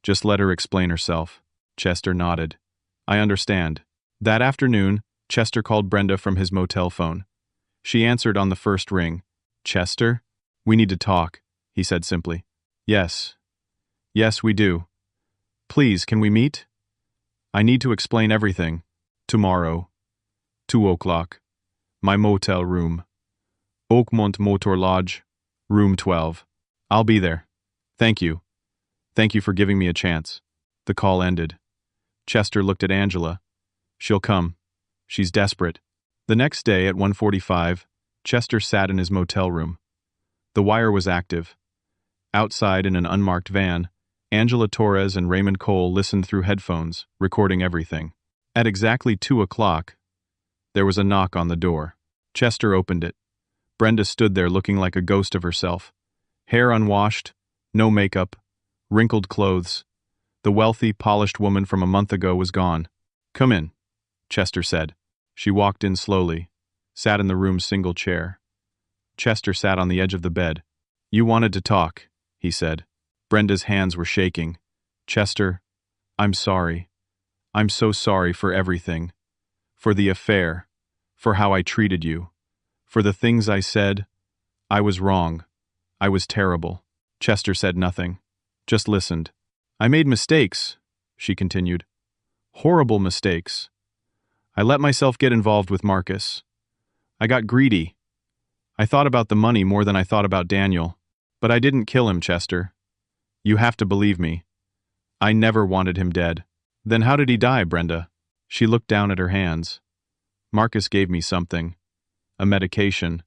Just let her explain herself." Chester nodded. "I understand." That afternoon, Chester called Brenda from his motel phone. She answered on the first ring. "Chester? We need to talk," he said simply. "Yes. Yes, we do. Please, can we meet? I need to explain everything. Tomorrow. 2 o'clock. My motel room. Oakmont Motor Lodge, room 12. I'll be there. Thank you. Thank you for giving me a chance." The call ended. Chester looked at Angela. "She'll come. She's desperate." The next day at 1:45, Chester sat in his motel room. The wire was active. Outside in an unmarked van, Angela Torres and Raymond Cole listened through headphones, recording everything. At exactly 2 o'clock, there was a knock on the door. Chester opened it. Brenda stood there looking like a ghost of herself. Hair unwashed, no makeup, wrinkled clothes. The wealthy, polished woman from a month ago was gone. "Come in," Chester said. She walked in slowly, sat in the room's single chair. Chester sat on the edge of the bed. "You wanted to talk," he said. Brenda's hands were shaking. "Chester, I'm sorry. I'm so sorry for everything. For the affair. For how I treated you. For the things I said. I was wrong. I was terrible." Chester said nothing. Just listened. "I made mistakes," she continued. "Horrible mistakes. I let myself get involved with Marcus. I got greedy. I thought about the money more than I thought about Daniel. But I didn't kill him, Chester. You have to believe me. I never wanted him dead." "Then how did he die, Brenda?" She looked down at her hands. "Marcus gave me something. A medication.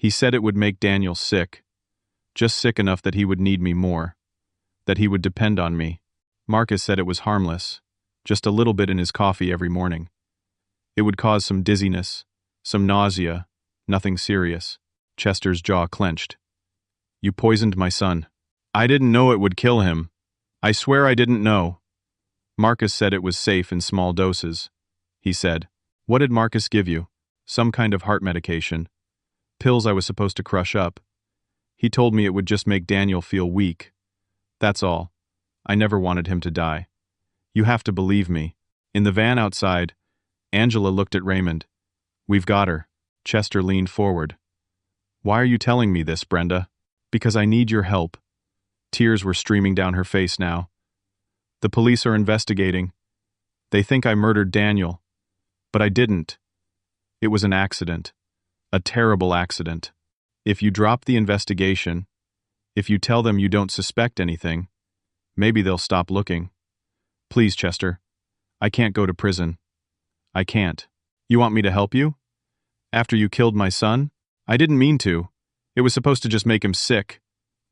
He said it would make Daniel sick, just sick enough that he would need me more, that he would depend on me. Marcus said it was harmless, just a little bit in his coffee every morning. It would cause some dizziness, some nausea, nothing serious. Chester's jaw clenched. You poisoned my son. I didn't know it would kill him. I swear I didn't know. Marcus said it was safe in small doses. He said, what did Marcus give you? Some kind of heart medication. Pills I was supposed to crush up. He told me it would just make Daniel feel weak. That's all. I never wanted him to die. You have to believe me. In the van outside, Angela looked at Raymond. We've got her. Chester leaned forward. Why are you telling me this, Brenda? Because I need your help. Tears were streaming down her face now. The police are investigating. They think I murdered Daniel. But I didn't. It was an accident. A terrible accident. If you drop the investigation, if you tell them you don't suspect anything, maybe they'll stop looking. Please, Chester. I can't go to prison. I can't. You want me to help you? After you killed my son? I didn't mean to. It was supposed to just make him sick.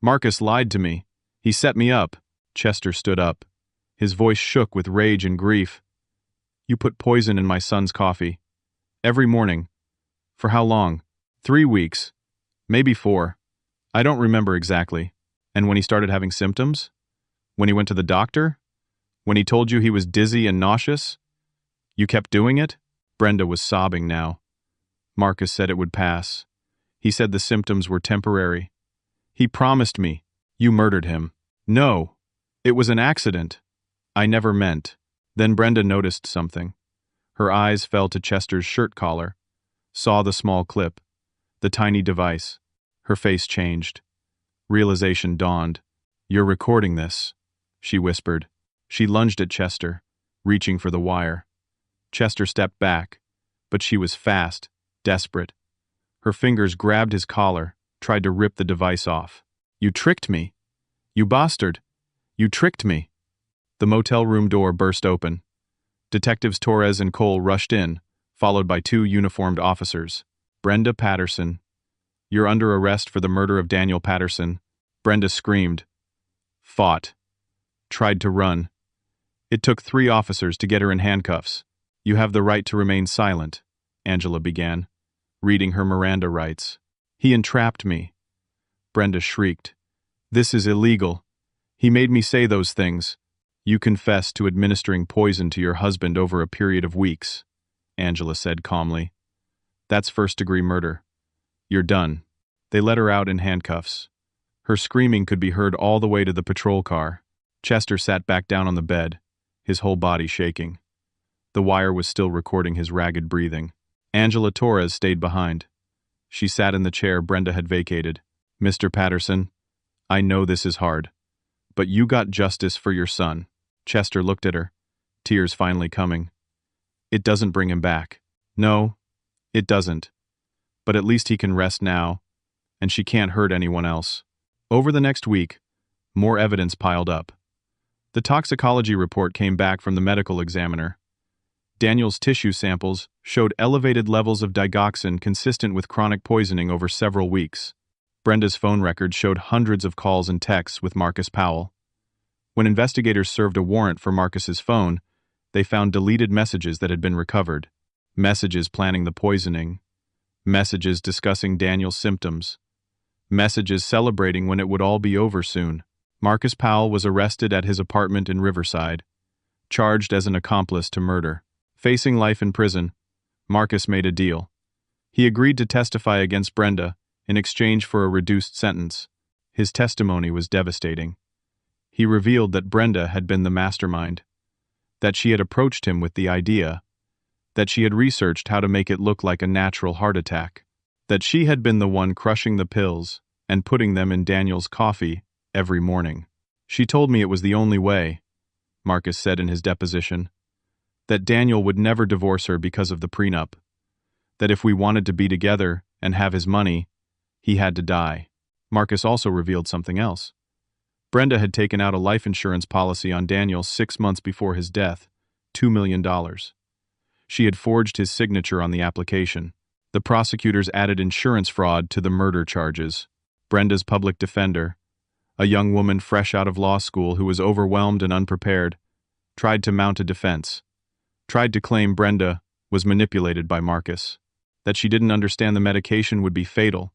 Marcus lied to me. He set me up. Chester stood up. His voice shook with rage and grief. You put poison in my son's coffee. Every morning. For how long? 3 weeks. Maybe 4. I don't remember exactly. And when he started having symptoms? When he went to the doctor? When he told you he was dizzy and nauseous? You kept doing it? Brenda was sobbing now. Marcus said it would pass. He said the symptoms were temporary. He promised me. You murdered him. No. It was an accident. I never meant. Then Brenda noticed something. Her eyes fell to Chester's shirt collar, saw the small clip, the tiny device. Her face changed. Realization dawned. You're recording this, she whispered. She lunged at Chester, reaching for the wire. Chester stepped back, but she was fast, desperate. Her fingers grabbed his collar, tried to rip the device off. You tricked me. You bastard. You tricked me. The motel room door burst open. Detectives Torres and Cole rushed in, followed by 2 uniformed officers. Brenda Patterson. You're under arrest for the murder of Daniel Patterson. Brenda screamed. Fought. Tried to run. It took 3 officers to get her in handcuffs. You have the right to remain silent, Angela began, reading her Miranda rights. He entrapped me. Brenda shrieked. This is illegal. He made me say those things. You confessed to administering poison to your husband over a period of weeks, Angela said calmly. That's first-degree murder. You're done. They let her out in handcuffs. Her screaming could be heard all the way to the patrol car. Chester sat back down on the bed, his whole body shaking. The wire was still recording his ragged breathing. Angela Torres stayed behind. She sat in the chair Brenda had vacated. Mr. Patterson, I know this is hard, but you got justice for your son. Chester looked at her, tears finally coming. It doesn't bring him back. No, it doesn't. But at least he can rest now, and she can't hurt anyone else. Over the next week, more evidence piled up. The toxicology report came back from the medical examiner. Daniel's tissue samples showed elevated levels of digoxin consistent with chronic poisoning over several weeks. Brenda's phone records showed hundreds of calls and texts with Marcus Powell. When investigators served a warrant for Marcus's phone, they found deleted messages that had been recovered. Messages planning the poisoning. Messages discussing Daniel's symptoms. Messages celebrating when it would all be over soon. Marcus Powell was arrested at his apartment in Riverside, charged as an accomplice to murder. Facing life in prison, Marcus made a deal. He agreed to testify against Brenda in exchange for a reduced sentence. His testimony was devastating. He revealed that Brenda had been the mastermind, that she had approached him with the idea, that she had researched how to make it look like a natural heart attack, that she had been the one crushing the pills and putting them in Daniel's coffee every morning. She told me it was the only way, Marcus said in his deposition, that Daniel would never divorce her because of the prenup, that if we wanted to be together and have his money, he had to die. Marcus also revealed something else. Brenda had taken out a life insurance policy on Daniel 6 months before his death, $2 million. She had forged his signature on the application. The prosecutors added insurance fraud to the murder charges. Brenda's public defender, a young woman fresh out of law school who was overwhelmed and unprepared, tried to mount a defense, tried to claim Brenda was manipulated by Marcus, that she didn't understand the medication would be fatal,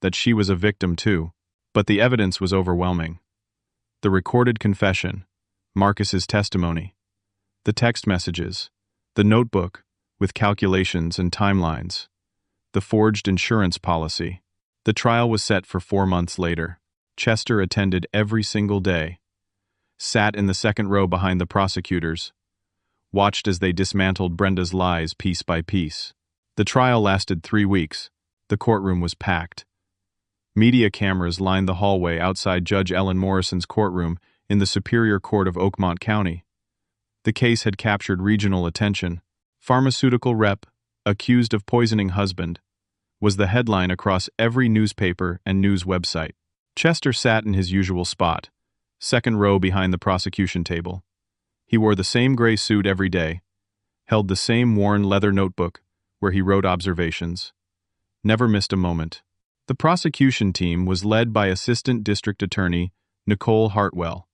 that she was a victim too. But the evidence was overwhelming. The recorded confession, Marcus's testimony, the text messages, the notebook with calculations and timelines, the forged insurance policy. The trial was set for 4 months later. Chester attended every single day, sat in the second row behind the prosecutors, watched as they dismantled Brenda's lies piece by piece. The trial lasted 3 weeks. The courtroom was packed. Media cameras lined the hallway outside Judge Ellen Morrison's courtroom in the Superior Court of Oakmont County. The case had captured regional attention. Pharmaceutical rep, accused of poisoning husband, was the headline across every newspaper and news website. Chester sat in his usual spot, second row behind the prosecution table. He wore the same gray suit every day, held the same worn leather notebook where he wrote observations, never missed a moment. The prosecution team was led by Assistant District Attorney Nicole Hartwell,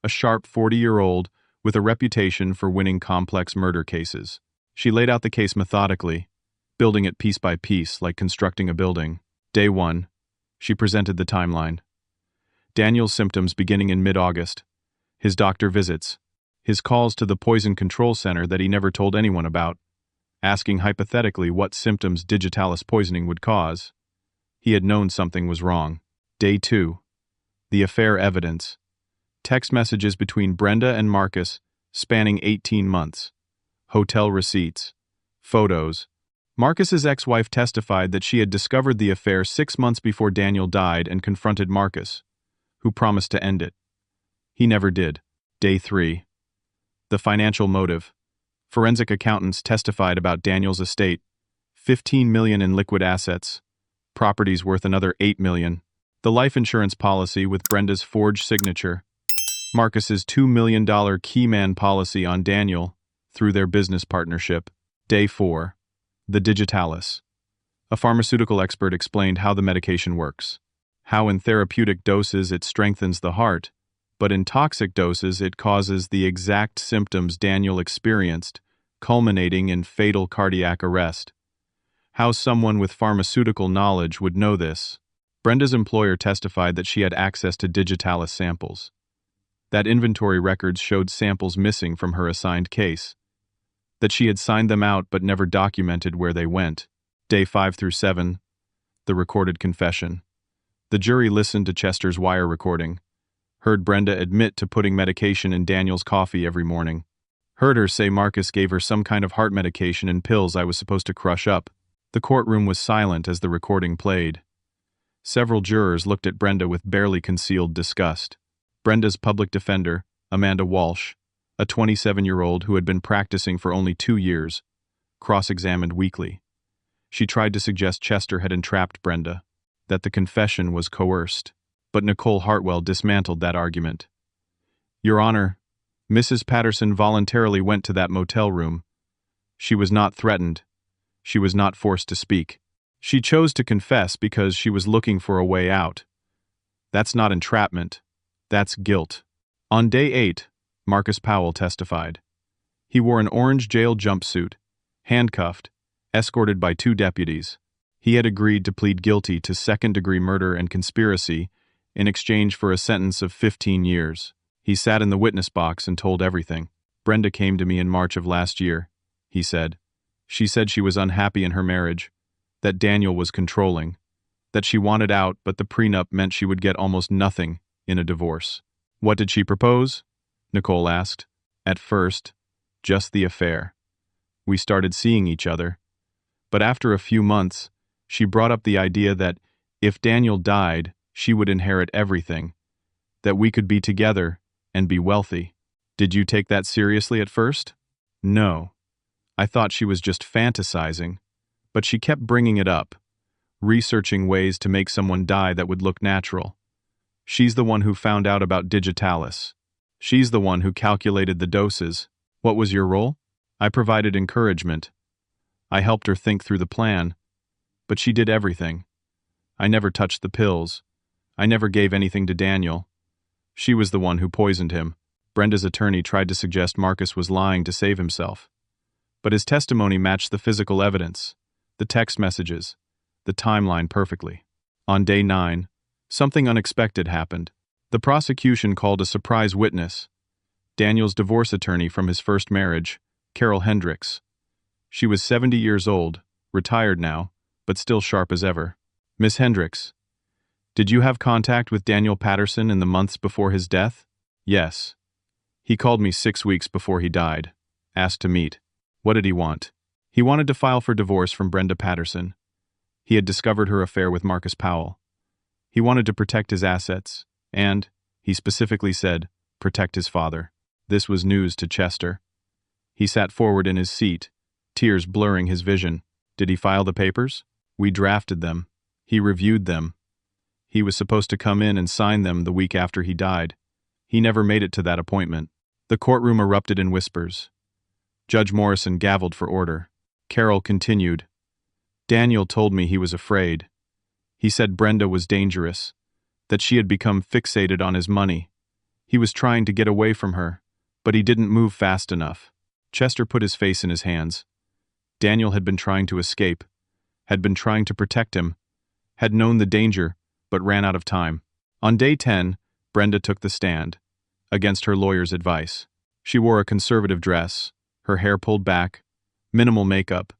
a sharp 40-year-old with a reputation for winning complex murder cases. She laid out the case methodically, building it piece by piece like constructing a building. Day 1, she presented the timeline. Daniel's symptoms beginning in mid-August, his doctor visits, his calls to the poison control center that he never told anyone about, asking hypothetically what symptoms digitalis poisoning would cause. He had known something was wrong. Day 2, the affair evidence. Text messages between Brenda and Marcus spanning 18 months. Hotel receipts. Photos. Marcus's ex-wife testified that she had discovered the affair 6 months before Daniel died and confronted Marcus, who promised to end it. He never did. Day 3. The financial motive. Forensic accountants testified about Daniel's estate, $15 million in liquid assets, properties worth another $8 million, the life insurance policy with Brenda's forged signature, Marcus's $2 million keyman policy on Daniel through their business partnership. Day 4. The digitalis. A pharmaceutical expert explained how the medication works, how in therapeutic doses it strengthens the heart, but in toxic doses it causes the exact symptoms Daniel experienced, culminating in fatal cardiac arrest. How someone with pharmaceutical knowledge would know this. Brenda's employer testified that she had access to digitalis samples, that inventory records showed samples missing from her assigned case, that she had signed them out but never documented where they went. Day 5 through 7, the recorded confession. The jury listened to Chester's wire recording, heard Brenda admit to putting medication in Daniel's coffee every morning, heard her say Marcus gave her some kind of heart medication and pills I was supposed to crush up. The courtroom was silent as the recording played. Several jurors looked at Brenda with barely concealed disgust. Brenda's public defender, Amanda Walsh, a 27-year-old who had been practicing for only 2 years, cross-examined weekly. She tried to suggest Chester had entrapped Brenda, that the confession was coerced, but Nicole Hartwell dismantled that argument. Your Honor, Mrs. Patterson voluntarily went to that motel room. She was not threatened. She was not forced to speak. She chose to confess because she was looking for a way out. That's not entrapment. That's guilt. On day 8, Marcus Powell testified. He wore an orange jail jumpsuit, handcuffed, escorted by 2 deputies. He had agreed to plead guilty to second-degree murder and conspiracy in exchange for a sentence of 15 years. He sat in the witness box and told everything. Brenda came to me in March of last year, he said. She said she was unhappy in her marriage, that Daniel was controlling, that she wanted out but the prenup meant she would get almost nothing in a divorce. What did she propose? Nicole asked. At first, just the affair. We started seeing each other. But after a few months, she brought up the idea that if Daniel died, she would inherit everything, that we could be together and be wealthy. Did you take that seriously at first? No. I thought she was just fantasizing, but she kept bringing it up, researching ways to make someone die that would look natural. She's the one who found out about digitalis. She's the one who calculated the doses. What was your role? I provided encouragement. I helped her think through the plan. But she did everything. I never touched the pills. I never gave anything to Daniel. She was the one who poisoned him. Brenda's attorney tried to suggest Marcus was lying to save himself. But his testimony matched the physical evidence, the text messages, the timeline perfectly. On day 9, something unexpected happened. The prosecution called a surprise witness, Daniel's divorce attorney from his first marriage, Carol Hendricks. She was 70 years old, retired now, but still sharp as ever. Miss Hendricks, did you have contact with Daniel Patterson in the months before his death? Yes. He called me 6 weeks before he died, asked to meet. What did he want? He wanted to file for divorce from Brenda Patterson. He had discovered her affair with Marcus Powell. He wanted to protect his assets, and, he specifically said, protect his father. This was news to Chester. He sat forward in his seat, tears blurring his vision. Did he file the papers? We drafted them. He reviewed them. He was supposed to come in and sign them the week after he died. He never made it to that appointment. The courtroom erupted in whispers. Judge Morrison gavelled for order. Carol continued. Daniel told me he was afraid. He said Brenda was dangerous, that she had become fixated on his money. He was trying to get away from her, but he didn't move fast enough. Chester put his face in his hands. Daniel had been trying to escape, had been trying to protect him, had known the danger, but ran out of time. On day 10, Brenda took the stand, against her lawyer's advice. She wore a conservative dress, her hair pulled back, minimal makeup.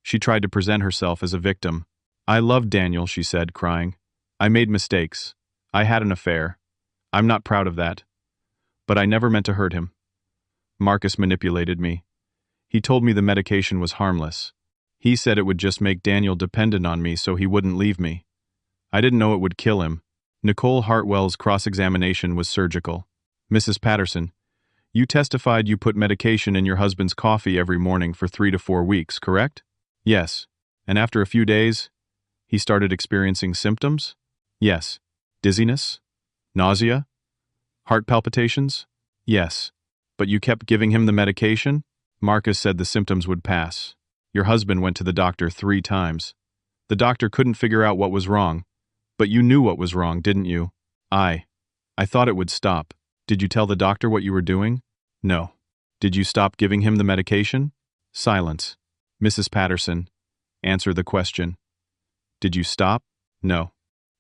She tried to present herself as a victim. I loved Daniel, she said, crying. I made mistakes. I had an affair. I'm not proud of that. But I never meant to hurt him. Marcus manipulated me. He told me the medication was harmless. He said it would just make Daniel dependent on me so he wouldn't leave me. I didn't know it would kill him. Nicole Hartwell's cross-examination was surgical. Mrs. Patterson, you testified you put medication in your husband's coffee every morning for 3 to 4 weeks, correct? Yes. And after a few days, he started experiencing symptoms? Yes. Dizziness? Nausea? Heart palpitations? Yes. But you kept giving him the medication? Marcus said the symptoms would pass. Your husband went to the doctor 3 times. The doctor couldn't figure out what was wrong. But you knew what was wrong, didn't you? I thought it would stop. Did you tell the doctor what you were doing? No. Did you stop giving him the medication? Silence. Mrs. Patterson, answer the question. Did you stop? No.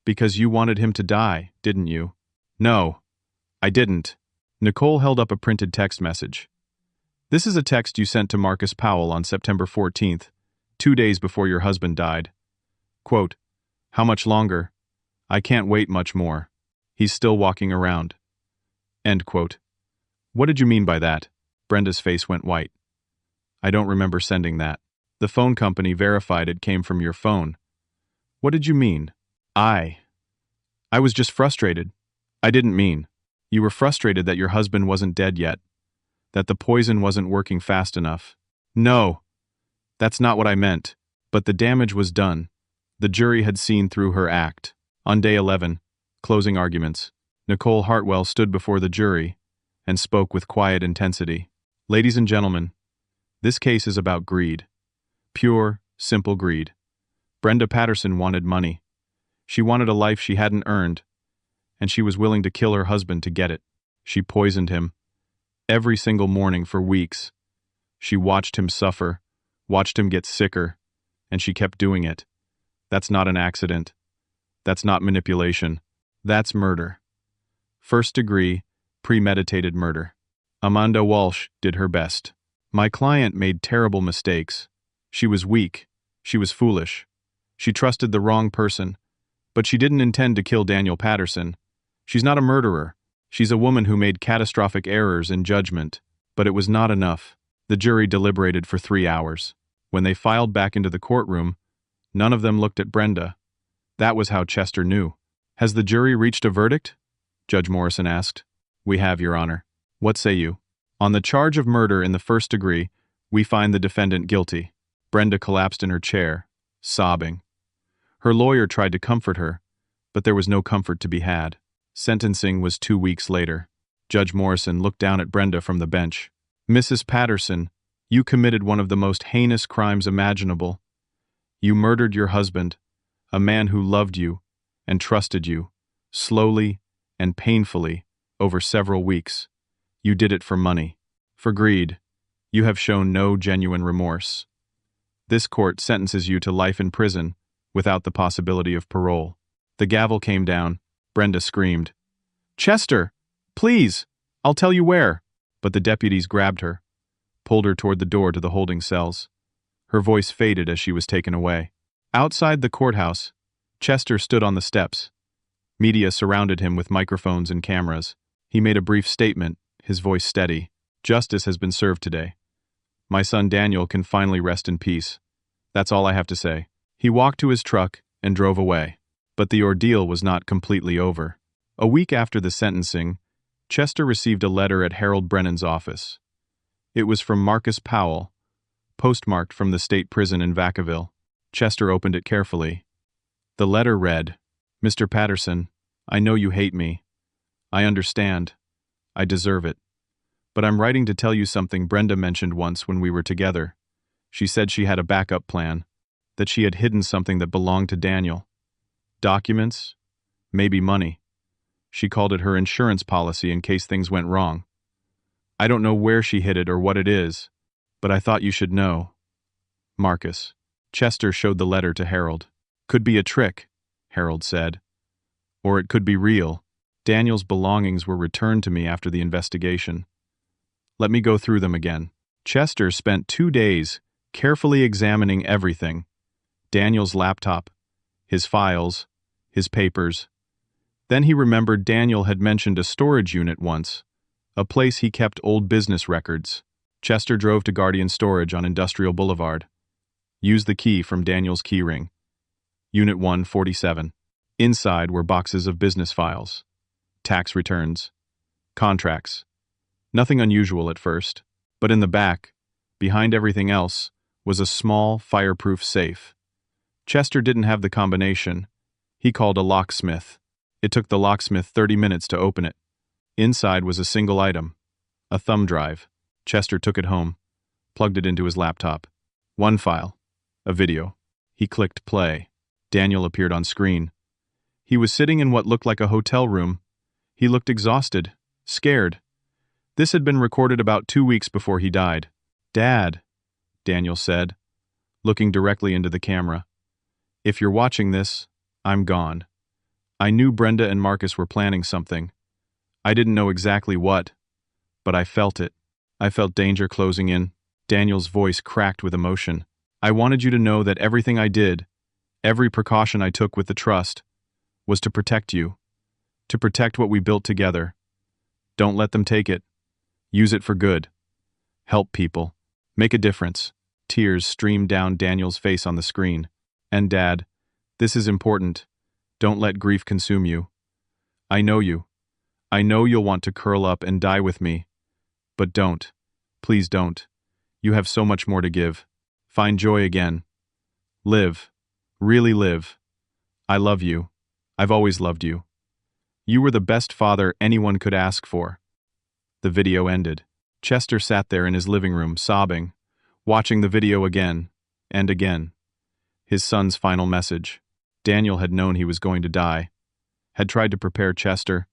Because you wanted him to die, didn't you? No. I didn't. Nicole held up a printed text message. This is a text you sent to Marcus Powell on September 14th, 2 days before your husband died. Quote, how much longer? I can't wait much more. He's still walking around. End quote. What did you mean by that? Brenda's face went white. I don't remember sending that. The phone company verified it came from your phone. What did you mean? I was just frustrated. I didn't mean. You were frustrated that your husband wasn't dead yet. That the poison wasn't working fast enough. No. That's not what I meant. But the damage was done. The jury had seen through her act. On day 11, closing arguments, Nicole Hartwell stood before the jury and spoke with quiet intensity. Ladies and gentlemen, this case is about greed. Pure, simple greed. Brenda Patterson wanted money. She wanted a life she hadn't earned, and she was willing to kill her husband to get it. She poisoned him. Every single morning for weeks. She watched him suffer, watched him get sicker, and she kept doing it. That's not an accident. That's not manipulation. That's murder. First degree, premeditated murder. Amanda Walsh did her best. My client made terrible mistakes. She was weak. She was foolish. She trusted the wrong person. But she didn't intend to kill Daniel Patterson. She's not a murderer. She's a woman who made catastrophic errors in judgment. But it was not enough. The jury deliberated for 3 hours. When they filed back into the courtroom, none of them looked at Brenda. That was how Chester knew. Has the jury reached a verdict? Judge Morrison asked. We have, Your Honor. What say you? On the charge of murder in the first degree, we find the defendant guilty. Brenda collapsed in her chair, sobbing. Her lawyer tried to comfort her, but there was no comfort to be had. Sentencing was 2 weeks later. Judge Morrison looked down at Brenda from the bench. Mrs. Patterson, you committed one of the most heinous crimes imaginable. You murdered your husband, a man who loved you and trusted you, slowly and painfully, over several weeks. You did it for money. For greed. You have shown no genuine remorse. This court sentences you to life in prison, without the possibility of parole. The gavel came down. Brenda screamed, "Chester! Please! I'll tell you where!" But the deputies grabbed her, pulled her toward the door to the holding cells. Her voice faded as she was taken away. Outside the courthouse, Chester stood on the steps. Media surrounded him with microphones and cameras. He made a brief statement, his voice steady. "Justice has been served today. My son Daniel can finally rest in peace. That's all I have to say." He walked to his truck and drove away. But the ordeal was not completely over. A week after the sentencing, Chester received a letter at Harold Brennan's office. It was from Marcus Powell, postmarked from the state prison in Vacaville. Chester opened it carefully. The letter read, "Mr. Patterson, I know you hate me. I understand. I deserve it. But I'm writing to tell you something Brenda mentioned once when we were together. She said she had a backup plan, that she had hidden something that belonged to Daniel. Documents? Maybe money. She called it her insurance policy in case things went wrong. I don't know where she hid it or what it is, but I thought you should know. Marcus." Chester showed the letter to Harold. "Could be a trick," Harold said. "Or it could be real. Daniel's belongings were returned to me after the investigation. Let me go through them again." Chester spent 2 days carefully examining everything. Daniel's laptop, his files, his papers. Then he remembered Daniel had mentioned a storage unit once, a place he kept old business records. Chester drove to Guardian Storage on Industrial Boulevard. Used the key from Daniel's keyring. Unit 147. Inside were boxes of business files, tax returns, contracts. Nothing unusual at first, but in the back, behind everything else, was a small, fireproof safe. Chester didn't have the combination. He called a locksmith. It took the locksmith 30 minutes to open it. Inside was a single item, a thumb drive. Chester took it home, plugged it into his laptop. One file, a video. He clicked play. Daniel appeared on screen. He was sitting in what looked like a hotel room. He looked exhausted, scared. This had been recorded about 2 weeks before he died. "Dad," Daniel said, looking directly into the camera. "If you're watching this, I'm gone. I knew Brenda and Marcus were planning something. I didn't know exactly what, but I felt it. I felt danger closing in." Daniel's voice cracked with emotion. "I wanted you to know that everything I did, every precaution I took with the trust, was to protect you, to protect what we built together. Don't let them take it. Use it for good. Help people. Make a difference." Tears streamed down Daniel's face on the screen. "And Dad, this is important. Don't let grief consume you. I know you. I know you'll want to curl up and die with me. But don't. Please don't. You have so much more to give. Find joy again. Live. Really live. I love you. I've always loved you. You were the best father anyone could ask for." The video ended. Chester sat there in his living room, sobbing, watching the video again and again. His son's final message. Daniel had known he was going to die, had tried to prepare Chester,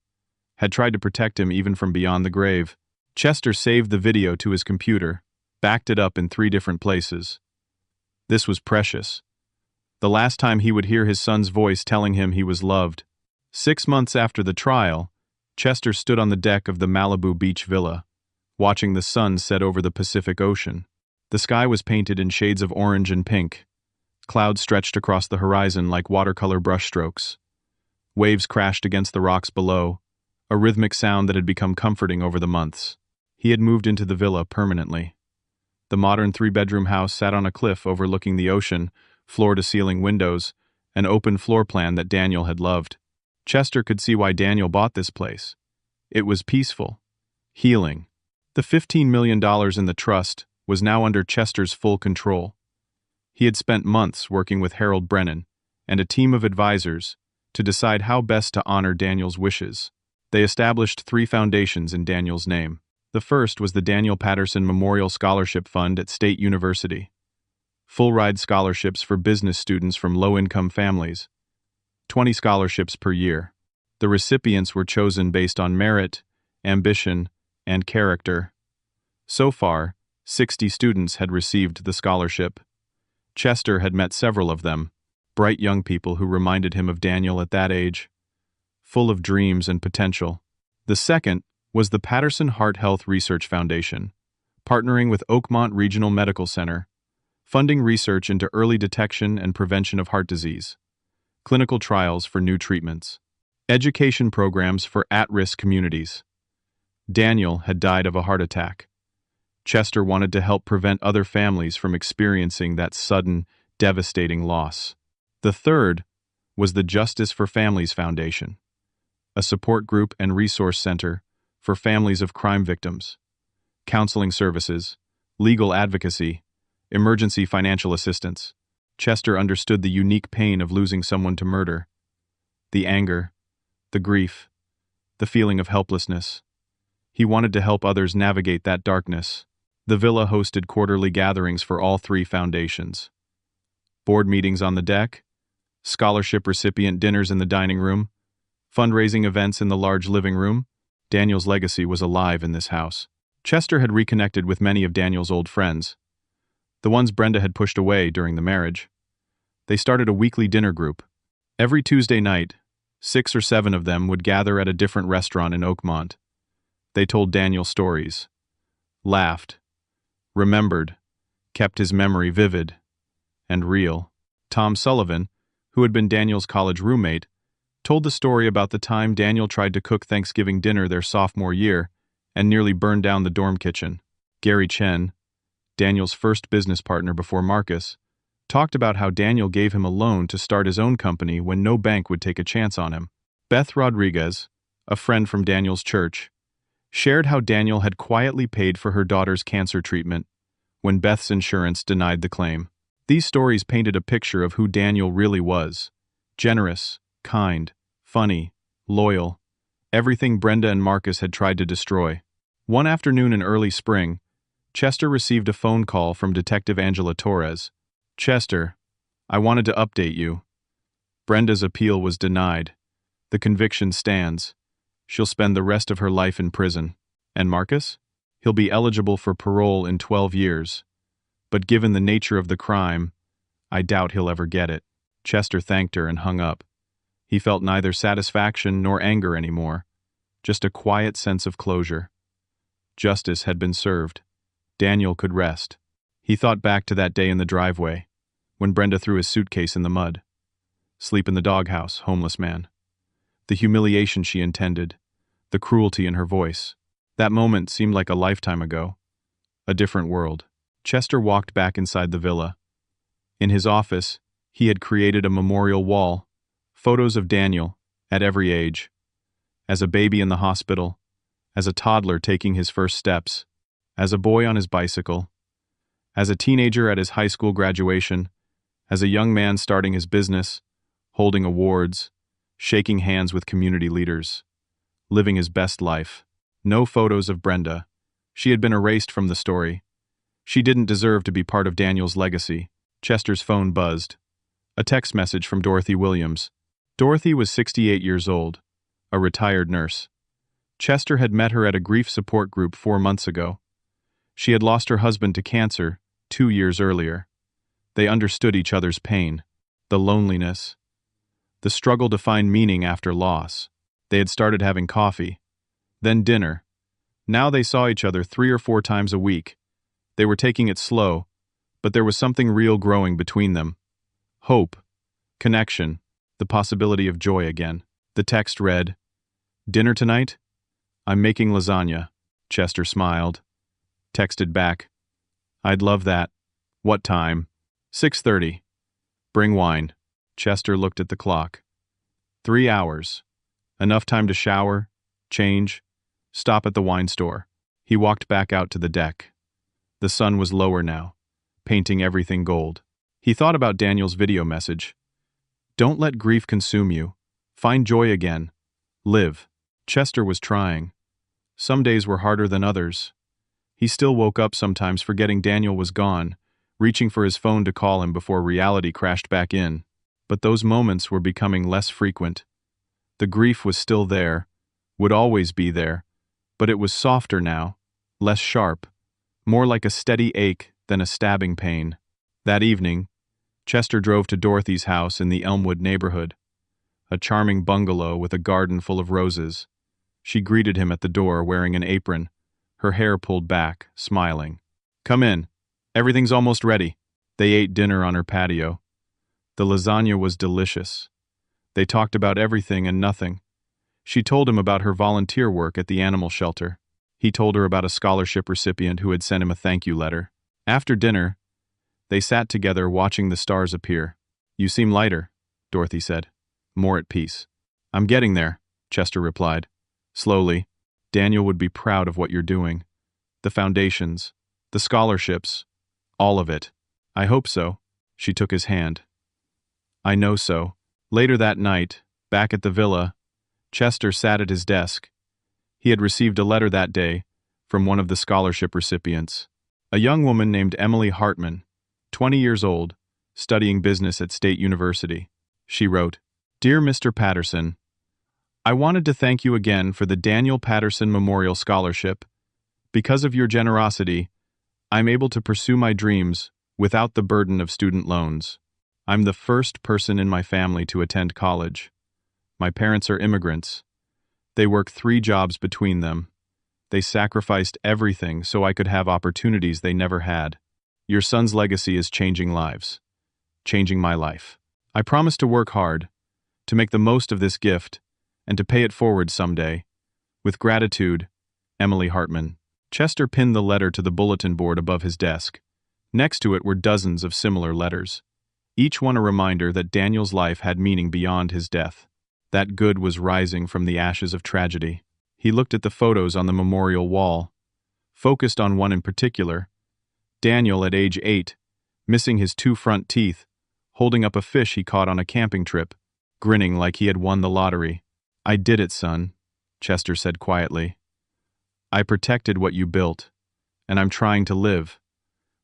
had tried to protect him even from beyond the grave. Chester saved the video to his computer, backed it up in 3 different places. This was precious. The last time he would hear his son's voice telling him he was loved. 6 months after the trial, Chester stood on the deck of the Malibu Beach villa, watching the sun set over the Pacific Ocean. The sky was painted in shades of orange and pink. Clouds stretched across the horizon like watercolor brushstrokes. Waves crashed against the rocks below, a rhythmic sound that had become comforting over the months. He had moved into the villa permanently. The modern 3-bedroom house sat on a cliff overlooking the ocean, floor-to-ceiling windows, an open floor plan that Daniel had loved. Chester could see why Daniel bought this place. It was peaceful, healing. The $15 million in the trust was now under Chester's full control. He had spent months working with Harold Brennan and a team of advisors to decide how best to honor Daniel's wishes. They established 3 foundations in Daniel's name. The first was the Daniel Patterson Memorial Scholarship Fund at State University. full-ride scholarships for business students from low-income families, 20 scholarships per year. The recipients were chosen based on merit, ambition, and character. So far, 60 students had received the scholarship. Chester had met several of them, bright young people who reminded him of Daniel at that age, full of dreams and potential. The second was the Patterson Heart Health Research Foundation, partnering with Oakmont Regional Medical Center, funding research into early detection and prevention of heart disease, clinical trials for new treatments, education programs for at-risk communities. Daniel had died of a heart attack. Chester wanted to help prevent other families from experiencing that sudden, devastating loss. The third was the Justice for Families Foundation, a support group and resource center for families of crime victims, counseling services, legal advocacy, emergency financial assistance. Chester understood the unique pain of losing someone to murder, the anger, the grief, the feeling of helplessness. He wanted to help others navigate that darkness. The villa hosted quarterly gatherings for all three foundations. Board meetings on the deck, scholarship recipient dinners in the dining room, fundraising events in the large living room. Daniel's legacy was alive in this house. Chester had reconnected with many of Daniel's old friends, the ones Brenda had pushed away during the marriage. They started a weekly dinner group. Every Tuesday night, 6 or 7 of them would gather at a different restaurant in Oakmont. They told Daniel stories, laughed, remembered, kept his memory vivid and real. Tom Sullivan, who had been Daniel's college roommate, told the story about the time Daniel tried to cook Thanksgiving dinner their sophomore year and nearly burned down the dorm kitchen. Gary Chen, Daniel's first business partner before Marcus, talked about how Daniel gave him a loan to start his own company when no bank would take a chance on him. Beth Rodriguez, a friend from Daniel's church, shared how Daniel had quietly paid for her daughter's cancer treatment when Beth's insurance denied the claim. These stories painted a picture of who Daniel really was: generous, kind, funny, loyal, everything Brenda and Marcus had tried to destroy. One afternoon in early spring, Chester received a phone call from Detective Angela Torres. "Chester, I wanted to update you. Brenda's appeal was denied. The conviction stands. She'll spend the rest of her life in prison. And Marcus? He'll be eligible for parole in 12 years. But given the nature of the crime, I doubt he'll ever get it." Chester thanked her and hung up. He felt neither satisfaction nor anger anymore, just a quiet sense of closure. Justice had been served. Daniel could rest. He thought back to that day in the driveway, when Brenda threw his suitcase in the mud. Sleep in the doghouse, homeless man. The humiliation she intended, the cruelty in her voice. That moment seemed like a lifetime ago. A different world. Chester walked back inside the villa. In his office, he had created a memorial wall, photos of Daniel, at every age. As a baby in the hospital, as a toddler taking his first steps, as a boy on his bicycle, as a teenager at his high school graduation, as a young man starting his business, holding awards, shaking hands with community leaders, living his best life. No photos of Brenda. She had been erased from the story. She didn't deserve to be part of Daniel's legacy. Chester's phone buzzed. A text message from Dorothy Williams. Dorothy was 68 years old, a retired nurse. Chester had met her at a grief support group 4 months ago. She had lost her husband to cancer 2 years earlier. They understood each other's pain, the loneliness, the struggle to find meaning after loss. They had started having coffee, then dinner. Now they saw each other 3 or 4 times a week. They were taking it slow, but there was something real growing between them. Hope, connection, the possibility of joy again. The text read, "Dinner tonight? I'm making lasagna." Chester smiled. Texted back, "I'd love that. What time?" 6:30. "Bring wine." Chester looked at the clock. 3 hours. Enough time to shower, change, stop at the wine store. He walked back out to the deck. The sun was lower now, painting everything gold. He thought about Daniel's video message. "Don't let grief consume you. Find joy again. Live." Chester was trying. Some days were harder than others. He still woke up sometimes forgetting Daniel was gone, reaching for his phone to call him before reality crashed back in. But those moments were becoming less frequent. The grief was still there, would always be there, but it was softer now, less sharp, more like a steady ache than a stabbing pain. That evening, Chester drove to Dorothy's house in the Elmwood neighborhood, a charming bungalow with a garden full of roses. She greeted him at the door wearing an apron, her hair pulled back, smiling. "Come in. Everything's almost ready." They ate dinner on her patio. The lasagna was delicious. They talked about everything and nothing. She told him about her volunteer work at the animal shelter. He told her about a scholarship recipient who had sent him a thank you letter. After dinner, they sat together watching the stars appear. "You seem lighter," Dorothy said. "More at peace." "I'm getting there," Chester replied. Slowly. "Daniel would be proud of what you're doing. The foundations, the scholarships, all of it." "I hope so." She took his hand. "I know so." Later that night, back at the villa, Chester sat at his desk. He had received a letter that day from one of the scholarship recipients. A young woman named Emily Hartman, 20 years old, studying business at State University. She wrote, "Dear Mr. Patterson, I wanted to thank you again for the Daniel Patterson Memorial Scholarship. Because of your generosity, I'm able to pursue my dreams without the burden of student loans. I'm the first person in my family to attend college. My parents are immigrants. They work 3 jobs between them. They sacrificed everything so I could have opportunities they never had. Your son's legacy is changing lives. Changing my life. I promise to work hard, to make the most of this gift, and to pay it forward someday. With gratitude, Emily Hartman." Chester pinned the letter to the bulletin board above his desk. Next to it were dozens of similar letters, each one a reminder that Daniel's life had meaning beyond his death. That good was rising from the ashes of tragedy. He looked at the photos on the memorial wall, focused on one in particular. Daniel at age 8, missing his 2 front teeth, holding up a fish he caught on a camping trip, grinning like he had won the lottery. "I did it, son," Chester said quietly. "I protected what you built, and I'm trying to live,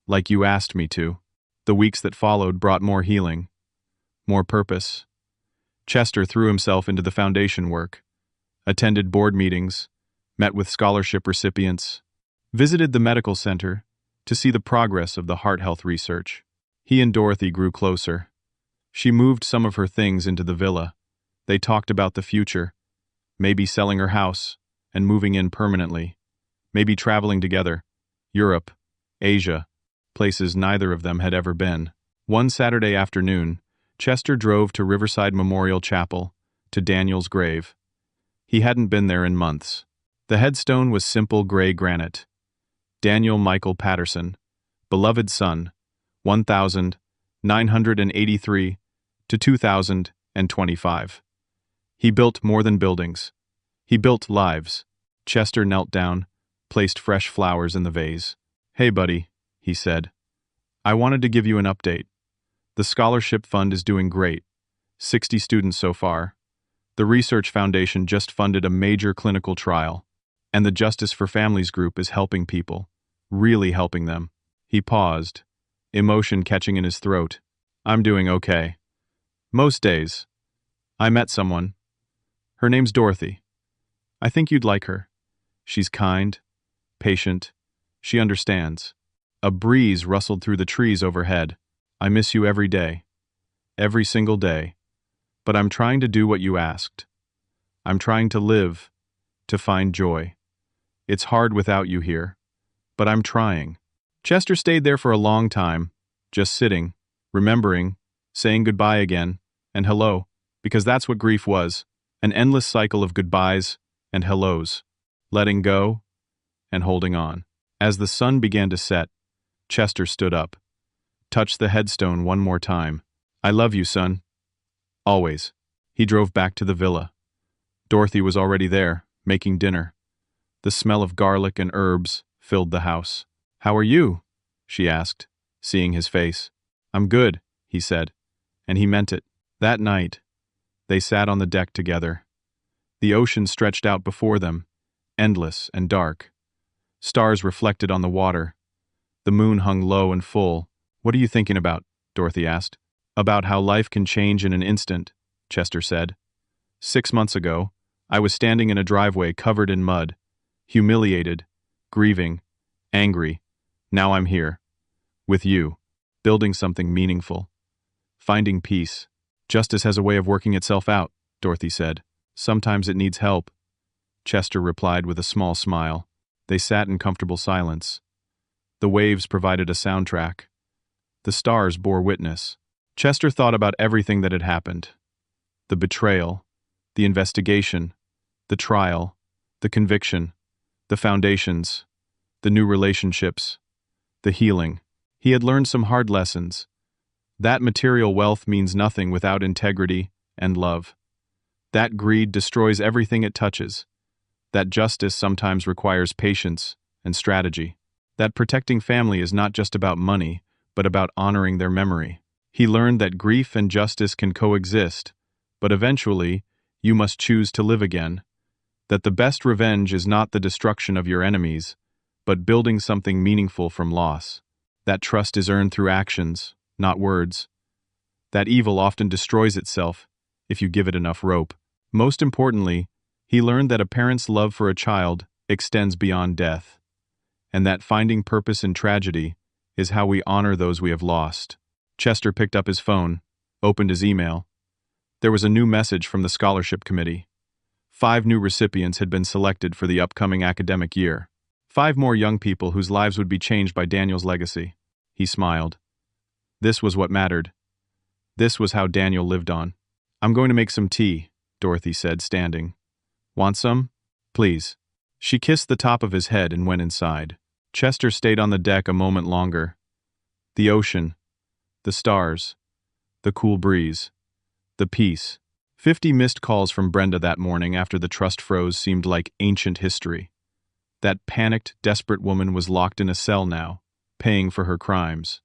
like you asked me to." The weeks that followed brought more healing, more purpose. Chester threw himself into the foundation work, attended board meetings, met with scholarship recipients, visited the medical center to see the progress of the heart health research. He and Dorothy grew closer. She moved some of her things into the villa. They talked about the future, maybe selling her house and moving in permanently, maybe traveling together, Europe, Asia, places neither of them had ever been. One Saturday afternoon, Chester drove to Riverside Memorial Chapel, to Daniel's grave. He hadn't been there in months. The headstone was simple gray granite. Daniel Michael Patterson, beloved son, 1983 to 2025. He built more than buildings. He built lives. Chester knelt down, placed fresh flowers in the vase. "Hey, buddy," he said. "I wanted to give you an update. The scholarship fund is doing great. 60 students so far. The Research Foundation just funded a major clinical trial, and the Justice for Families group is helping people, really helping them." He paused, emotion catching in his throat. "I'm doing okay. Most days. I met someone. Her name's Dorothy. I think you'd like her. She's kind, patient. She understands." A breeze rustled through the trees overhead. "I miss you every day. Every single day. But I'm trying to do what you asked. I'm trying to live, to find joy. It's hard without you here, but I'm trying." Chester stayed there for a long time, just sitting, remembering, saying goodbye again, and hello, because that's what grief was, an endless cycle of goodbyes and hellos, letting go and holding on. As the sun began to set, Chester stood up, touched the headstone one more time. "I love you, son. Always." He drove back to the villa. Dorothy was already there, making dinner. The smell of garlic and herbs filled the house. "How are you?" she asked, seeing his face. "I'm good," he said, and he meant it. That night, they sat on the deck together. The ocean stretched out before them, endless and dark. Stars reflected on the water. The moon hung low and full, What are you thinking about? Dorothy asked. About how life can change in an instant, Chester said. 6 months ago, I was standing in a driveway covered in mud, humiliated, grieving, angry. Now I'm here. With you. Building something meaningful. Finding peace. Justice has a way of working itself out, Dorothy said. Sometimes it needs help. Chester replied with a small smile. They sat in comfortable silence. The waves provided a soundtrack. The stars bore witness. Chester thought about everything that had happened. The betrayal, the investigation, the trial, the conviction, the foundations, the new relationships, the healing. He had learned some hard lessons. That material wealth means nothing without integrity and love. That greed destroys everything it touches. That justice sometimes requires patience and strategy. That protecting family is not just about money, but about honoring their memory. He learned that grief and justice can coexist, but eventually, you must choose to live again. That the best revenge is not the destruction of your enemies, but building something meaningful from loss. That trust is earned through actions, not words. That evil often destroys itself if you give it enough rope. Most importantly, he learned that a parent's love for a child extends beyond death, and that finding purpose in tragedy is how we honor those we have lost. Chester picked up his phone, opened his email. There was a new message from the scholarship committee. 5 new recipients had been selected for the upcoming academic year. 5 more young people whose lives would be changed by Daniel's legacy. He smiled. This was what mattered. This was how Daniel lived on. I'm going to make some tea, Dorothy said, standing. Want some? Please. She kissed the top of his head and went inside. Chester stayed on the deck a moment longer. The ocean, the stars, the cool breeze, the peace. 50 missed calls from Brenda that morning after the trust froze seemed like ancient history. That panicked, desperate woman was locked in a cell now, paying for her crimes.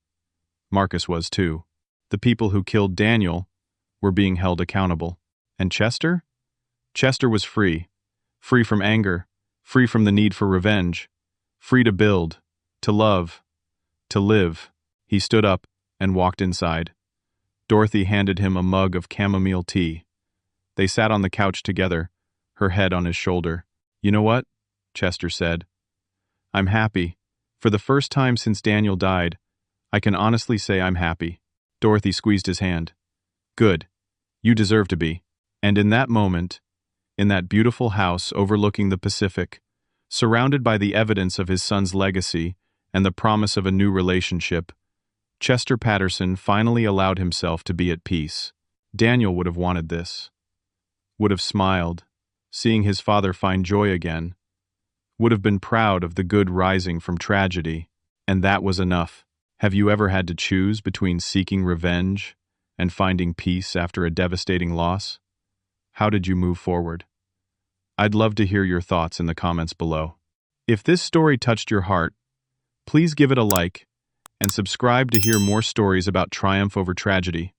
Marcus was too. The people who killed Daniel were being held accountable. And Chester? Chester was free. Free from anger, free from the need for revenge, free to build, to love, to live. He stood up and walked inside. Dorothy handed him a mug of chamomile tea. They sat on the couch together, her head on his shoulder. You know what? Chester said. I'm happy. For the first time since Daniel died, I can honestly say I'm happy. Dorothy squeezed his hand. Good. You deserve to be. And in that moment, in that beautiful house overlooking the Pacific, surrounded by the evidence of his son's legacy and the promise of a new relationship, Chester Patterson finally allowed himself to be at peace. Daniel would have wanted this. Would have smiled, seeing his father find joy again. Would have been proud of the good rising from tragedy, and that was enough. Have you ever had to choose between seeking revenge and finding peace after a devastating loss? How did you move forward? I'd love to hear your thoughts in the comments below. If this story touched your heart, please give it a like and subscribe to hear more stories about triumph over tragedy.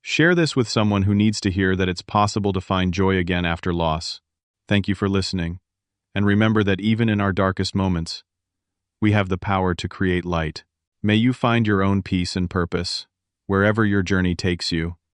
Share this with someone who needs to hear that it's possible to find joy again after loss. Thank you for listening, and remember that even in our darkest moments, we have the power to create light. May you find your own peace and purpose, wherever your journey takes you.